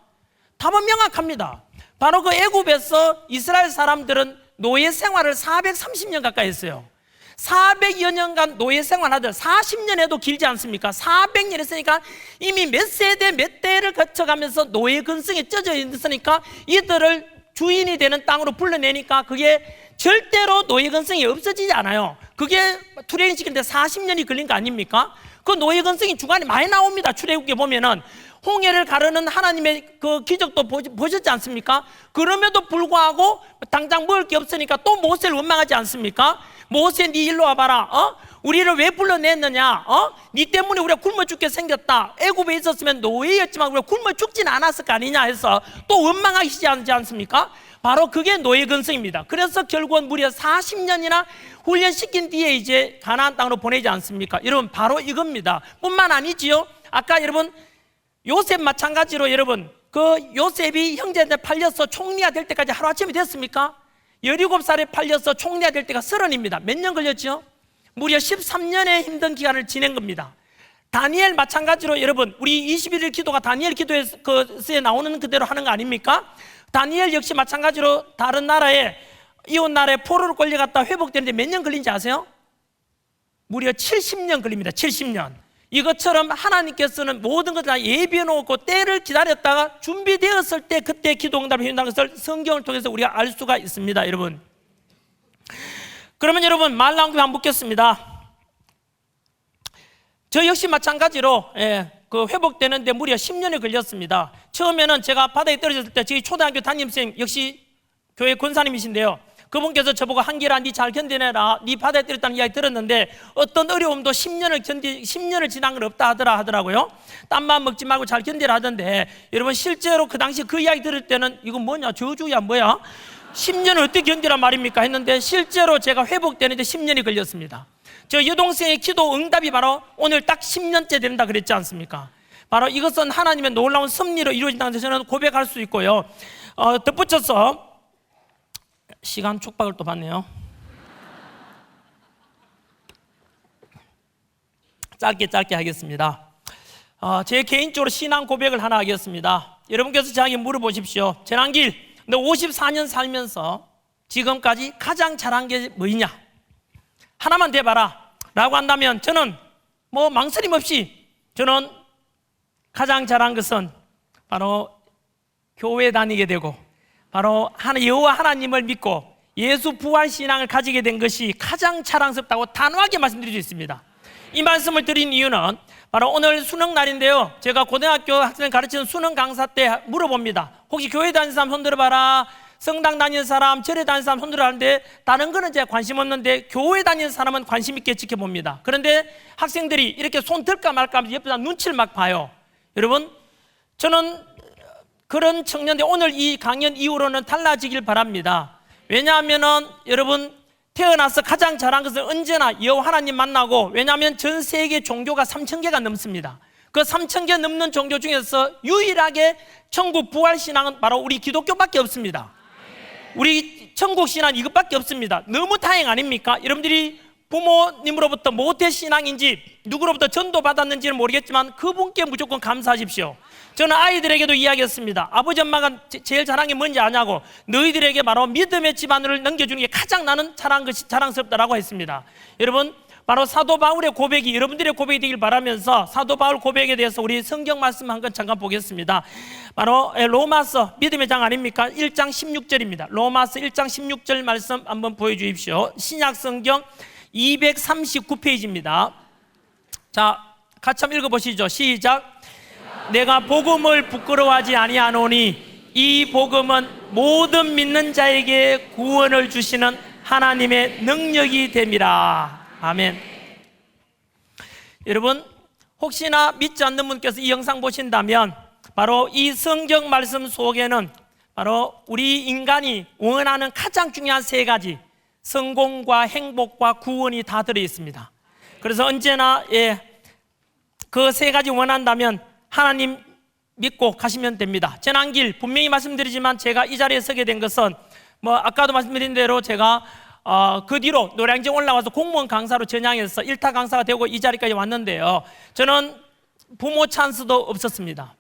[SPEAKER 1] 답은 명확합니다. 바로 그 애굽에서 이스라엘 사람들은 노예 생활을 430년 가까이 했어요. 400여 년간 노예 생활하들 40년에도 길지 않습니까? 400년 했으니까 이미 몇 세대 몇 대를 거쳐가면서 노예 근성에 쪄져 있으니까 이들을 주인이 되는 땅으로 불러내니까 그게 절대로 노예 근성이 없어지지 않아요. 그게 트레이닝 시키는데 40년이 걸린 거 아닙니까? 그 노예 근성이 중간에 많이 나옵니다. 출애굽기에 보면은 홍해를 가르는 하나님의 그 기적도 보셨지 않습니까? 그럼에도 불구하고 당장 먹을 게 없으니까 또 모세를 원망하지 않습니까? 모세, 네 일로 와봐라. 우리를 왜 불러냈느냐? 네 때문에 우리가 굶어 죽게 생겼다. 애굽에 있었으면 노예였지만 우리가 굶어 죽진 않았을 거 아니냐 해서 또 원망하시지 않습니까? 바로 그게 노예 근성입니다. 그래서 결국은 무려 40년이나 훈련시킨 뒤에 이제 가나안 땅으로 보내지 않습니까? 여러분, 바로 이겁니다. 뿐만 아니지요. 아까 여러분 요셉 마찬가지로 여러분 그 요셉이 형제한테 팔려서 총리가 될 때까지 하루아침이 됐습니까? 17살에 팔려서 총리가 될 때가 30입니다. 몇 년 걸렸죠? 무려 13년의 힘든 기간을 지낸 겁니다. 다니엘 마찬가지로 여러분 우리 21일 기도가 다니엘 기도에 나오는 그대로 하는 거 아닙니까? 다니엘 역시 마찬가지로 다른 나라에 이웃 나라에 포로로 끌려갔다 회복되는데 몇 년 걸린지 아세요? 무려 70년 걸립니다. 70년. 이것처럼 하나님께서는 모든 것을 다 예비해 놓고 때를 기다렸다가 준비되었을 때 그때 기도 응답을 해준다는 것을 성경을 통해서 우리가 알 수가 있습니다. 여러분, 그러면 여러분 말 나온 김에 한번 묻겠습니다. 저 역시 마찬가지로 그 회복되는데 무려 10년이 걸렸습니다. 처음에는 제가 바다에 떨어졌을 때 저희 초등학교 담임선생님 역시 교회 권사님이신데요, 그분께서 저보고 한길아 니 잘 견뎌내라, 니 바다에 떨어졌다는 이야기 들었는데 어떤 어려움도 10년을 지난 건 없다 하더라고요. 땀만 먹지 말고 잘 견디라 하던데, 여러분 실제로 그 당시 그 이야기 들을 때는 이건 뭐냐 저주야 뭐야 10년을 어떻게 견디란 말입니까 했는데, 실제로 제가 회복되는데 10년이 걸렸습니다. 저 여동생의 기도 응답이 바로 오늘 딱 10년째 된다 그랬지 않습니까? 바로 이것은 하나님의 놀라운 섭리로 이루어진다는 것을 저는 고백할 수 있고요. 덧붙여서 시간 촉박을 또 받네요. 짧게 하겠습니다. 제 개인적으로 신앙 고백을 하나 하겠습니다. 여러분께서 저에게 물어보십시오. 전한길, 너 54년 살면서 지금까지 가장 잘한 게 뭐냐? 하나만 대봐라 라고 한다면 저는 뭐 망설임 없이 저는 가장 잘한 것은 바로 교회 다니게 되고 바로 여호와 하나님을 믿고 예수 부활 신앙을 가지게 된 것이 가장 자랑스럽다고 단호하게 말씀드릴 수 있습니다. 이 말씀을 드린 이유는 바로 오늘 수능 날인데요, 제가 고등학교 학생 가르치는 수능 강사 때 물어봅니다. 혹시 교회 다니는 사람 손 들어봐라, 성당 다니는 사람, 절에 다니는 사람 손 들어라는데 다른 거는 제가 관심 없는데 교회 다니는 사람은 관심 있게 지켜봅니다. 그런데 학생들이 이렇게 손 들까 말까 하면서 옆에서 눈치를 막 봐요. 여러분, 저는 그런 청년들 오늘 이 강연 이후로는 달라지길 바랍니다. 왜냐하면은 여러분 태어나서 가장 잘한 것은 언제나 여호와 하나님 만나고, 왜냐하면 전 세계 종교가 3,000개가 넘습니다. 그 3,000개 넘는 종교 중에서 유일하게 천국 부활 신앙은 바로 우리 기독교밖에 없습니다. 우리 천국 신앙 이것밖에 없습니다. 너무 다행 아닙니까? 여러분들이 부모님으로부터 모태 신앙인지 누구로부터 전도 받았는지는 모르겠지만 그분께 무조건 감사하십시오. 저는 아이들에게도 이야기했습니다. 아버지 엄마가 제일 잘한 게 뭔지 아냐고, 너희들에게 바로 믿음의 집안을 넘겨주는 게 가장 나는 잘한 것이 자랑스럽다라고 했습니다. 여러분, 바로 사도 바울의 고백이 여러분들의 고백이 되길 바라면서 사도 바울 고백에 대해서 우리 성경 말씀 한 건 잠깐 보겠습니다. 바로 로마서 믿음의 장 아닙니까? 1장 16절입니다. 로마서 1장 16절 말씀 한번 보여주십시오. 신약 성경 239페이지입니다. 자, 같이 한번 읽어보시죠. 시작. 내가 복음을 부끄러워하지 아니하노니 이 복음은 모든 믿는 자에게 구원을 주시는 하나님의 능력이 됨이라. 아멘. 여러분, 혹시나 믿지 않는 분께서 이 영상 보신다면 바로 이 성경 말씀 속에는 바로 우리 인간이 원하는 가장 중요한 세 가지, 성공과 행복과 구원이 다 들어있습니다. 그래서 언제나 그 세 가지 원한다면 하나님 믿고 가시면 됩니다. 지난 길 분명히 말씀드리지만 제가 이 자리에 서게 된 것은 아까도 말씀드린 대로 제가 그 뒤로 노량진 올라와서 공무원 강사로 전향해서 일타 강사가 되고 이 자리까지 왔는데요. 저는 부모 찬스도 없었습니다.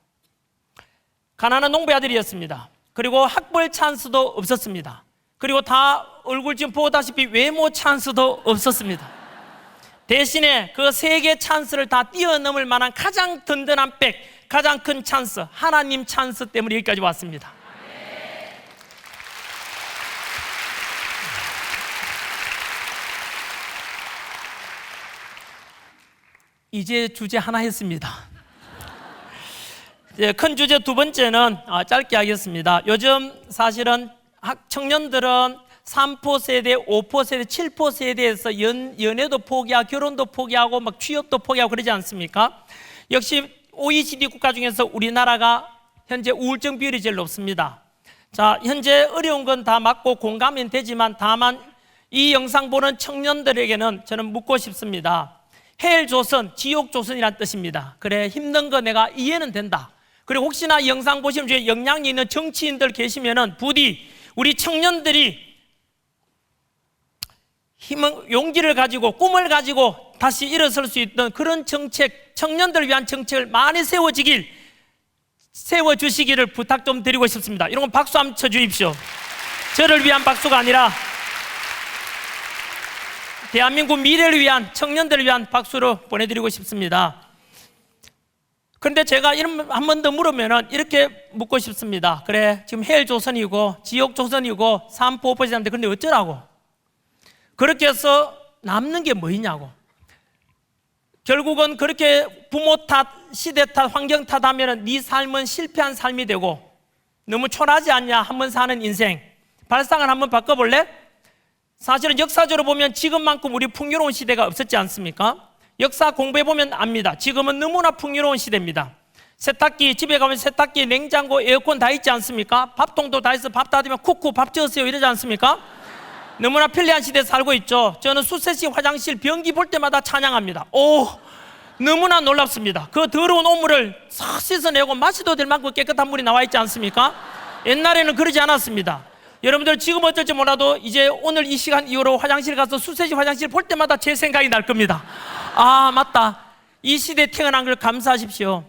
[SPEAKER 1] 가난한 농부의 아들이었습니다. 그리고 학벌 찬스도 없었습니다. 그리고 다 얼굴 지금 보다시피 외모 찬스도 없었습니다. 대신에 그 세 개 찬스를 다 뛰어넘을 만한 가장 든든한 백, 가장 큰 찬스, 하나님 찬스 때문에 여기까지 왔습니다. 이제 주제 하나 했습니다. 큰 주제 두 번째는 짧게 하겠습니다. 요즘 사실은 청년들은 3포 세대, 5포 세대, 7포 세대에서 연애도 포기하고 결혼도 포기하고 막 취업도 포기하고 그러지 않습니까? 역시 OECD 국가 중에서 우리나라가 현재 우울증 비율이 제일 높습니다. 자, 현재 어려운 건 다 맞고 공감은 되지만 다만 이 영상 보는 청년들에게는 저는 묻고 싶습니다. 헬조선, 지옥조선이란 뜻입니다. 그래, 힘든 거 내가 이해는 된다. 그리고 혹시나 이 영상 보시면 중에 역량이 있는 정치인들 계시면은 부디 우리 청년들이 용기를 가지고 꿈을 가지고 다시 일어설 수 있던 그런 정책, 청년들을 위한 정책을 많이 세워주시기를 부탁 좀 드리고 싶습니다. 이런 건 박수 한번 쳐주십시오. 저를 위한 박수가 아니라 대한민국 미래를 위한, 청년들을 위한 박수로 보내드리고 싶습니다. 그런데 제가 한 번 더 물으면 이렇게 묻고 싶습니다. 그래, 지금 헬조선이고 지옥조선이고 3포 5%인데 그런데 어쩌라고? 그렇게 해서 남는 게 뭐 있냐고. 결국은 그렇게 부모 탓, 시대 탓, 환경 탓 하면 네 삶은 실패한 삶이 되고 너무 초라하지 않냐? 한번 사는 인생. 발상을 한번 바꿔볼래? 사실은 역사적으로 보면 지금만큼 우리 풍요로운 시대가 없었지 않습니까? 역사 공부해보면 압니다. 지금은 너무나 풍요로운 시대입니다. 세탁기, 집에 가면 세탁기, 냉장고, 에어컨 다 있지 않습니까? 밥통도 다 있어. 밥 다 되면 쿠쿠 밥 지으세요 이러지 않습니까? 너무나 편리한 시대에 살고 있죠. 저는 수세식 화장실 변기 볼 때마다 찬양합니다. 오, 너무나 놀랍습니다. 그 더러운 오물을 싹 씻어내고 마셔도 될 만큼 깨끗한 물이 나와 있지 않습니까? 옛날에는 그러지 않았습니다. 여러분들 지금 어쩔지 몰라도 이제 오늘 이 시간 이후로 화장실 가서 수세식 화장실 볼 때마다 제 생각이 날 겁니다. 아, 맞다. 이 시대에 태어난 걸 감사하십시오.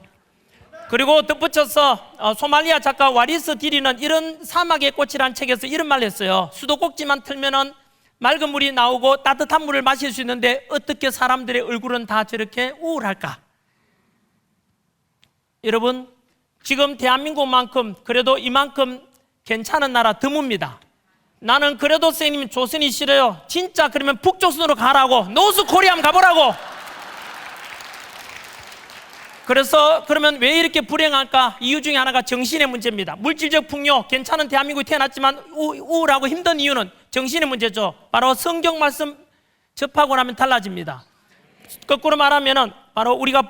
[SPEAKER 1] 그리고 덧붙여서 소말리아 작가 와리스 디리는 이런 사막의 꽃이라는 책에서 이런 말을 했어요. 수도꼭지만 틀면은 맑은 물이 나오고 따뜻한 물을 마실 수 있는데 어떻게 사람들의 얼굴은 다 저렇게 우울할까? 여러분, 지금 대한민국만큼 그래도 이만큼 괜찮은 나라 드뭅니다. 나는 그래도 선생님 조선이 싫어요. 진짜 그러면 북조선으로 가라고, 노스 코리아 가보라고. 그래서 그러면 왜 이렇게 불행할까? 이유 중에 하나가 정신의 문제입니다. 물질적 풍요, 괜찮은 대한민국에 태어났지만 우울하고 힘든 이유는 정신의 문제죠. 바로 성경 말씀 접하고 나면 달라집니다. 거꾸로 말하면은 바로 우리가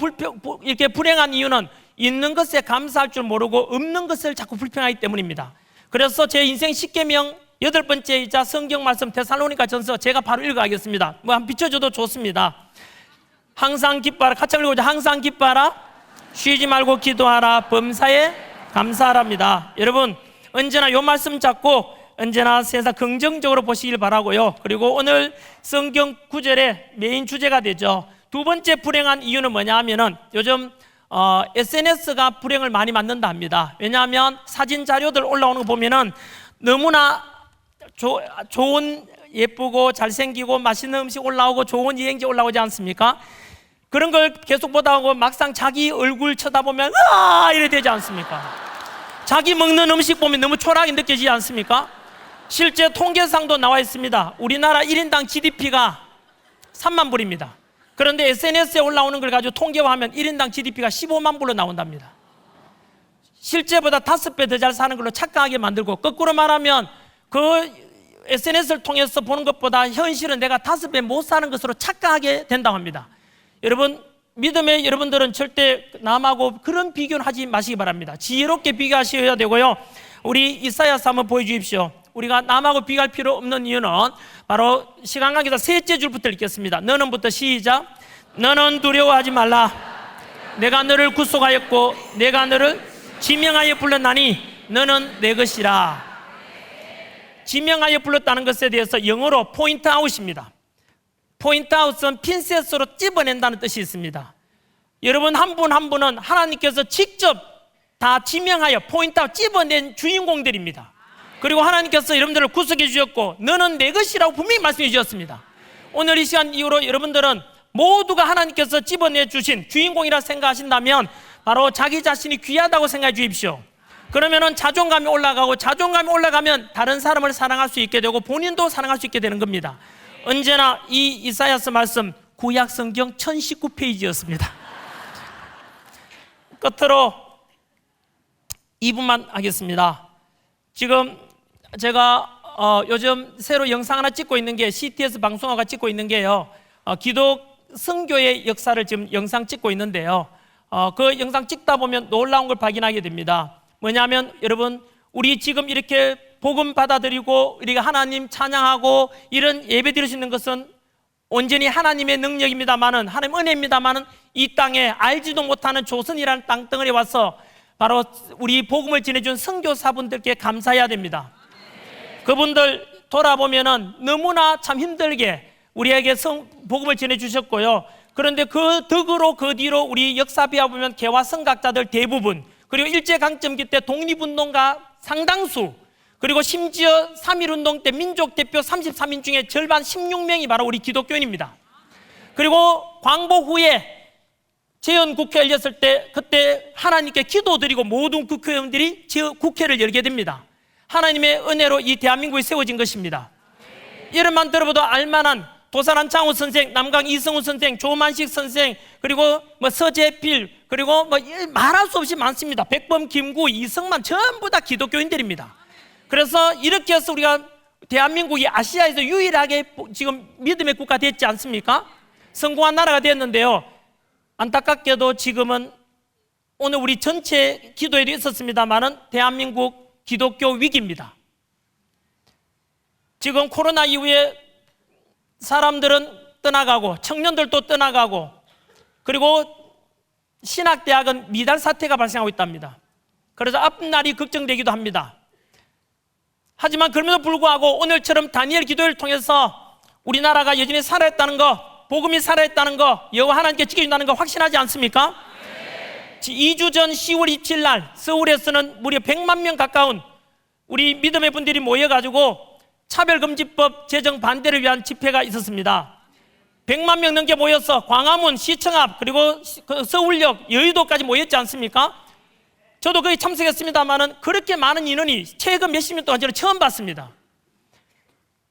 [SPEAKER 1] 이렇게 불행한 이유는 있는 것에 감사할 줄 모르고 없는 것을 자꾸 불평하기 때문입니다. 그래서 제 인생 10계명 8번째이자 성경 말씀 데살로니가 전서 제가 바로 읽어가겠습니다. 뭐 한 비춰줘도 좋습니다. 항상 기뻐하라. 같이 읽어보자. 항상 기뻐하라. 쉬지 말고 기도하라. 범사에 감사하랍니다. 여러분, 언제나 이 말씀 잡고 언제나 세상 긍정적으로 보시길 바라고요. 그리고 오늘 성경 구절의 메인 주제가 되죠. 두 번째 불행한 이유는 뭐냐 하면은 요즘 SNS가 불행을 많이 만든다 합니다. 왜냐하면 사진 자료들 올라오는 거 보면은 너무나 좋은, 예쁘고 잘생기고 맛있는 음식 올라오고 좋은 여행지 올라오지 않습니까? 그런 걸 계속 보다 보고 막상 자기 얼굴 쳐다보면 으아 이래 되지 않습니까? 자기 먹는 음식 보면 너무 초라하게 느껴지지 않습니까? 실제 통계상도 나와 있습니다. 우리나라 1인당 GDP가 3만 불입니다. 그런데 SNS에 올라오는 걸 가지고 통계화하면 1인당 GDP가 15만 불로 나온답니다. 실제보다 5배 더 잘 사는 걸로 착각하게 만들고, 거꾸로 말하면 그 SNS를 통해서 보는 것보다 현실은 내가 5배 못 사는 것으로 착각하게 된다고 합니다. 여러분, 믿음의 여러분들은 절대 남하고 그런 비교는 하지 마시기 바랍니다. 지혜롭게 비교하셔야 되고요. 우리 이사야서 한번 보여주십시오. 우리가 남하고 비교할 필요 없는 이유는 바로 시간 관계상 셋째 줄부터 읽겠습니다. 너는부터 시작. 너는 두려워하지 말라. 내가 너를 구속하였고 내가 너를 지명하여 불렀나니 너는 내 것이라. 지명하여 불렀다는 것에 대해서 영어로 포인트 아웃입니다. 포인트 아웃은 핀셋으로 찝어낸다는 뜻이 있습니다. 여러분 한 분 한 분은 하나님께서 직접 다 지명하여 포인트 아웃 찝어낸 주인공들입니다. 그리고 하나님께서 여러분들을 구속해 주셨고 너는 내 것이라고 분명히 말씀해 주셨습니다. 오늘 이 시간 이후로 여러분들은 모두가 하나님께서 집어내 주신 주인공이라 생각하신다면 바로 자기 자신이 귀하다고 생각해 주십시오. 그러면은 자존감이 올라가고, 자존감이 올라가면 다른 사람을 사랑할 수 있게 되고 본인도 사랑할 수 있게 되는 겁니다. 언제나 이 이사야서 말씀 구약 성경 1019페이지였습니다. 끝으로 2분만 하겠습니다. 지금 제가 요즘 새로 영상 하나 찍고 있는 게 CTS 방송화가 찍고 있는 게요, 기독 선교의 역사를 지금 영상 찍고 있는데요, 그 영상 찍다 보면 놀라운 걸 발견하게 됩니다. 뭐냐면 여러분, 우리 지금 이렇게 복음 받아들이고 우리가 하나님 찬양하고 이런 예배 드릴 수 있는 것은 온전히 하나님의 능력입니다만은, 하나님 은혜입니다만은, 이 땅에 알지도 못하는 조선이라는 땅덩어리에 와서 바로 우리 복음을 전해준 선교사분들께 감사해야 됩니다. 그분들 돌아보면은 너무나 참 힘들게 우리에게 복음을 전해주셨고요. 그런데 그 덕으로 그 뒤로 우리 역사 배워보면 개화 선각자들 대부분, 그리고 일제강점기 때 독립운동가 상당수, 그리고 심지어 3.1운동 때 민족 대표 33인 중에 절반 16명이 바로 우리 기독교인입니다. 그리고 광복 후에 재헌국회 열렸을 때 그때 하나님께 기도드리고 모든 국회의원들이 국회를 열게 됩니다. 하나님의 은혜로 이 대한민국이 세워진 것입니다. 이름만 들어봐도 알만한 도사란 장우 선생, 남강 이성우 선생, 조만식 선생, 그리고 서재필, 그리고 말할 수 없이 많습니다. 백범, 김구, 이성만 전부 다 기독교인들입니다. 그래서 이렇게 해서 우리가 대한민국이 아시아에서 유일하게 지금 믿음의 국가 됐지 않습니까? 성공한 나라가 됐는데요, 안타깝게도 지금은 오늘 우리 전체 기도회도 있었습니다만은 대한민국 기독교 위기입니다. 지금 코로나 이후에 사람들은 떠나가고 청년들도 떠나가고, 그리고 신학대학은 미달 사태가 발생하고 있답니다. 그래서 앞날이 걱정되기도 합니다. 하지만 그럼에도 불구하고 오늘처럼 다니엘 기도회를 통해서 우리나라가 여전히 살아있다는 거, 복음이 살아있다는 거, 여호와 하나님께 지켜준다는 거 확신하지 않습니까? 네. 2주 전 10월 27일 날 서울에서는 무려 100만 명 가까운 우리 믿음의 분들이 모여가지고 차별금지법 제정 반대를 위한 집회가 있었습니다. 100만 명 넘게 모여서 광화문, 시청 앞, 그리고 서울역, 여의도까지 모였지 않습니까? 저도 거기 참석했습니다만은 그렇게 많은 인원이 최근 몇십 년 동안 저는 처음 봤습니다.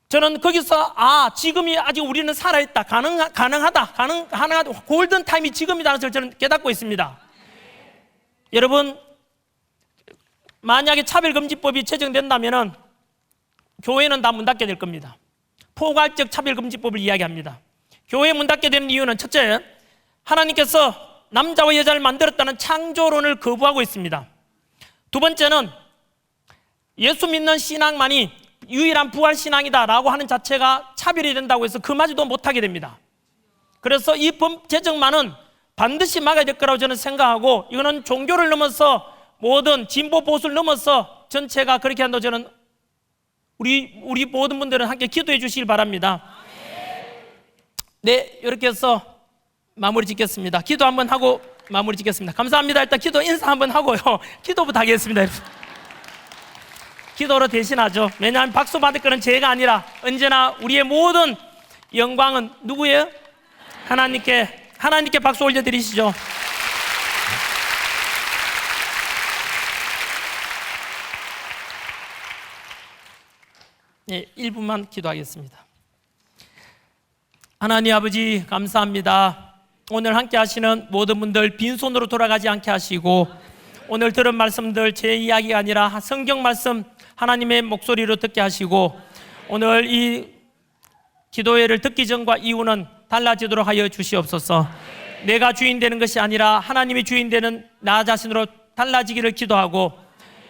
[SPEAKER 1] 저는 거기서 지금이 아직 우리는 살아있다, 가능하다, 골든타임이 지금이라는 것을 저는 깨닫고 있습니다. 여러분, 만약에 차별금지법이 제정된다면은 교회는 다 문 닫게 될 겁니다. 포괄적 차별금지법을 이야기합니다. 교회 문 닫게 되는 이유는 첫째, 하나님께서 남자와 여자를 만들었다는 창조론을 거부하고 있습니다. 두 번째는 예수 믿는 신앙만이 유일한 부활신앙이다 라고 하는 자체가 차별이 된다고 해서 그마저도 못하게 됩니다. 그래서 이 법 제정만은 반드시 막아야 될 거라고 저는 생각하고, 이거는 종교를 넘어서 모든 진보 보수를 넘어서 전체가 그렇게 한다고 저는 우리 모든 분들은 함께 기도해 주시길 바랍니다. 네, 이렇게 해서 마무리 짓겠습니다. 기도 한번 하고 마무리 짓겠습니다. 감사합니다. 일단 기도 인사 한번 하고요, 기도부터 하겠습니다. 기도로 대신하죠. 왜냐하면 박수 받을 거는 제가 아니라 언제나 우리의 모든 영광은 누구예요? 하나님께 박수 올려드리시죠. 네, 1분만 기도하겠습니다. 하나님 아버지, 감사합니다. 오늘 함께 하시는 모든 분들 빈손으로 돌아가지 않게 하시고, 오늘 들은 말씀들 제 이야기가 아니라 성경 말씀 하나님의 목소리로 듣게 하시고, 오늘 이 기도회를 듣기 전과 이후는 달라지도록 하여 주시옵소서. 내가 주인 되는 것이 아니라 하나님이 주인 되는 나 자신으로 달라지기를 기도하고,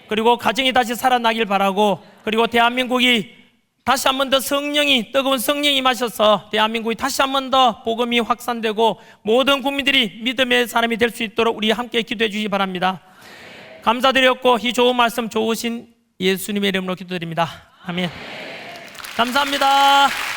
[SPEAKER 1] 그리고 가정이 다시 살아나길 바라고, 그리고 대한민국이 다시 한 번 더 뜨거운 성령이 임하셔서 대한민국이 다시 한 번 더 복음이 확산되고 모든 국민들이 믿음의 사람이 될 수 있도록 우리 함께 기도해 주시기 바랍니다. 감사드렸고 이 좋은 말씀 좋으신 예수님의 이름으로 기도드립니다. 아멘. 감사합니다.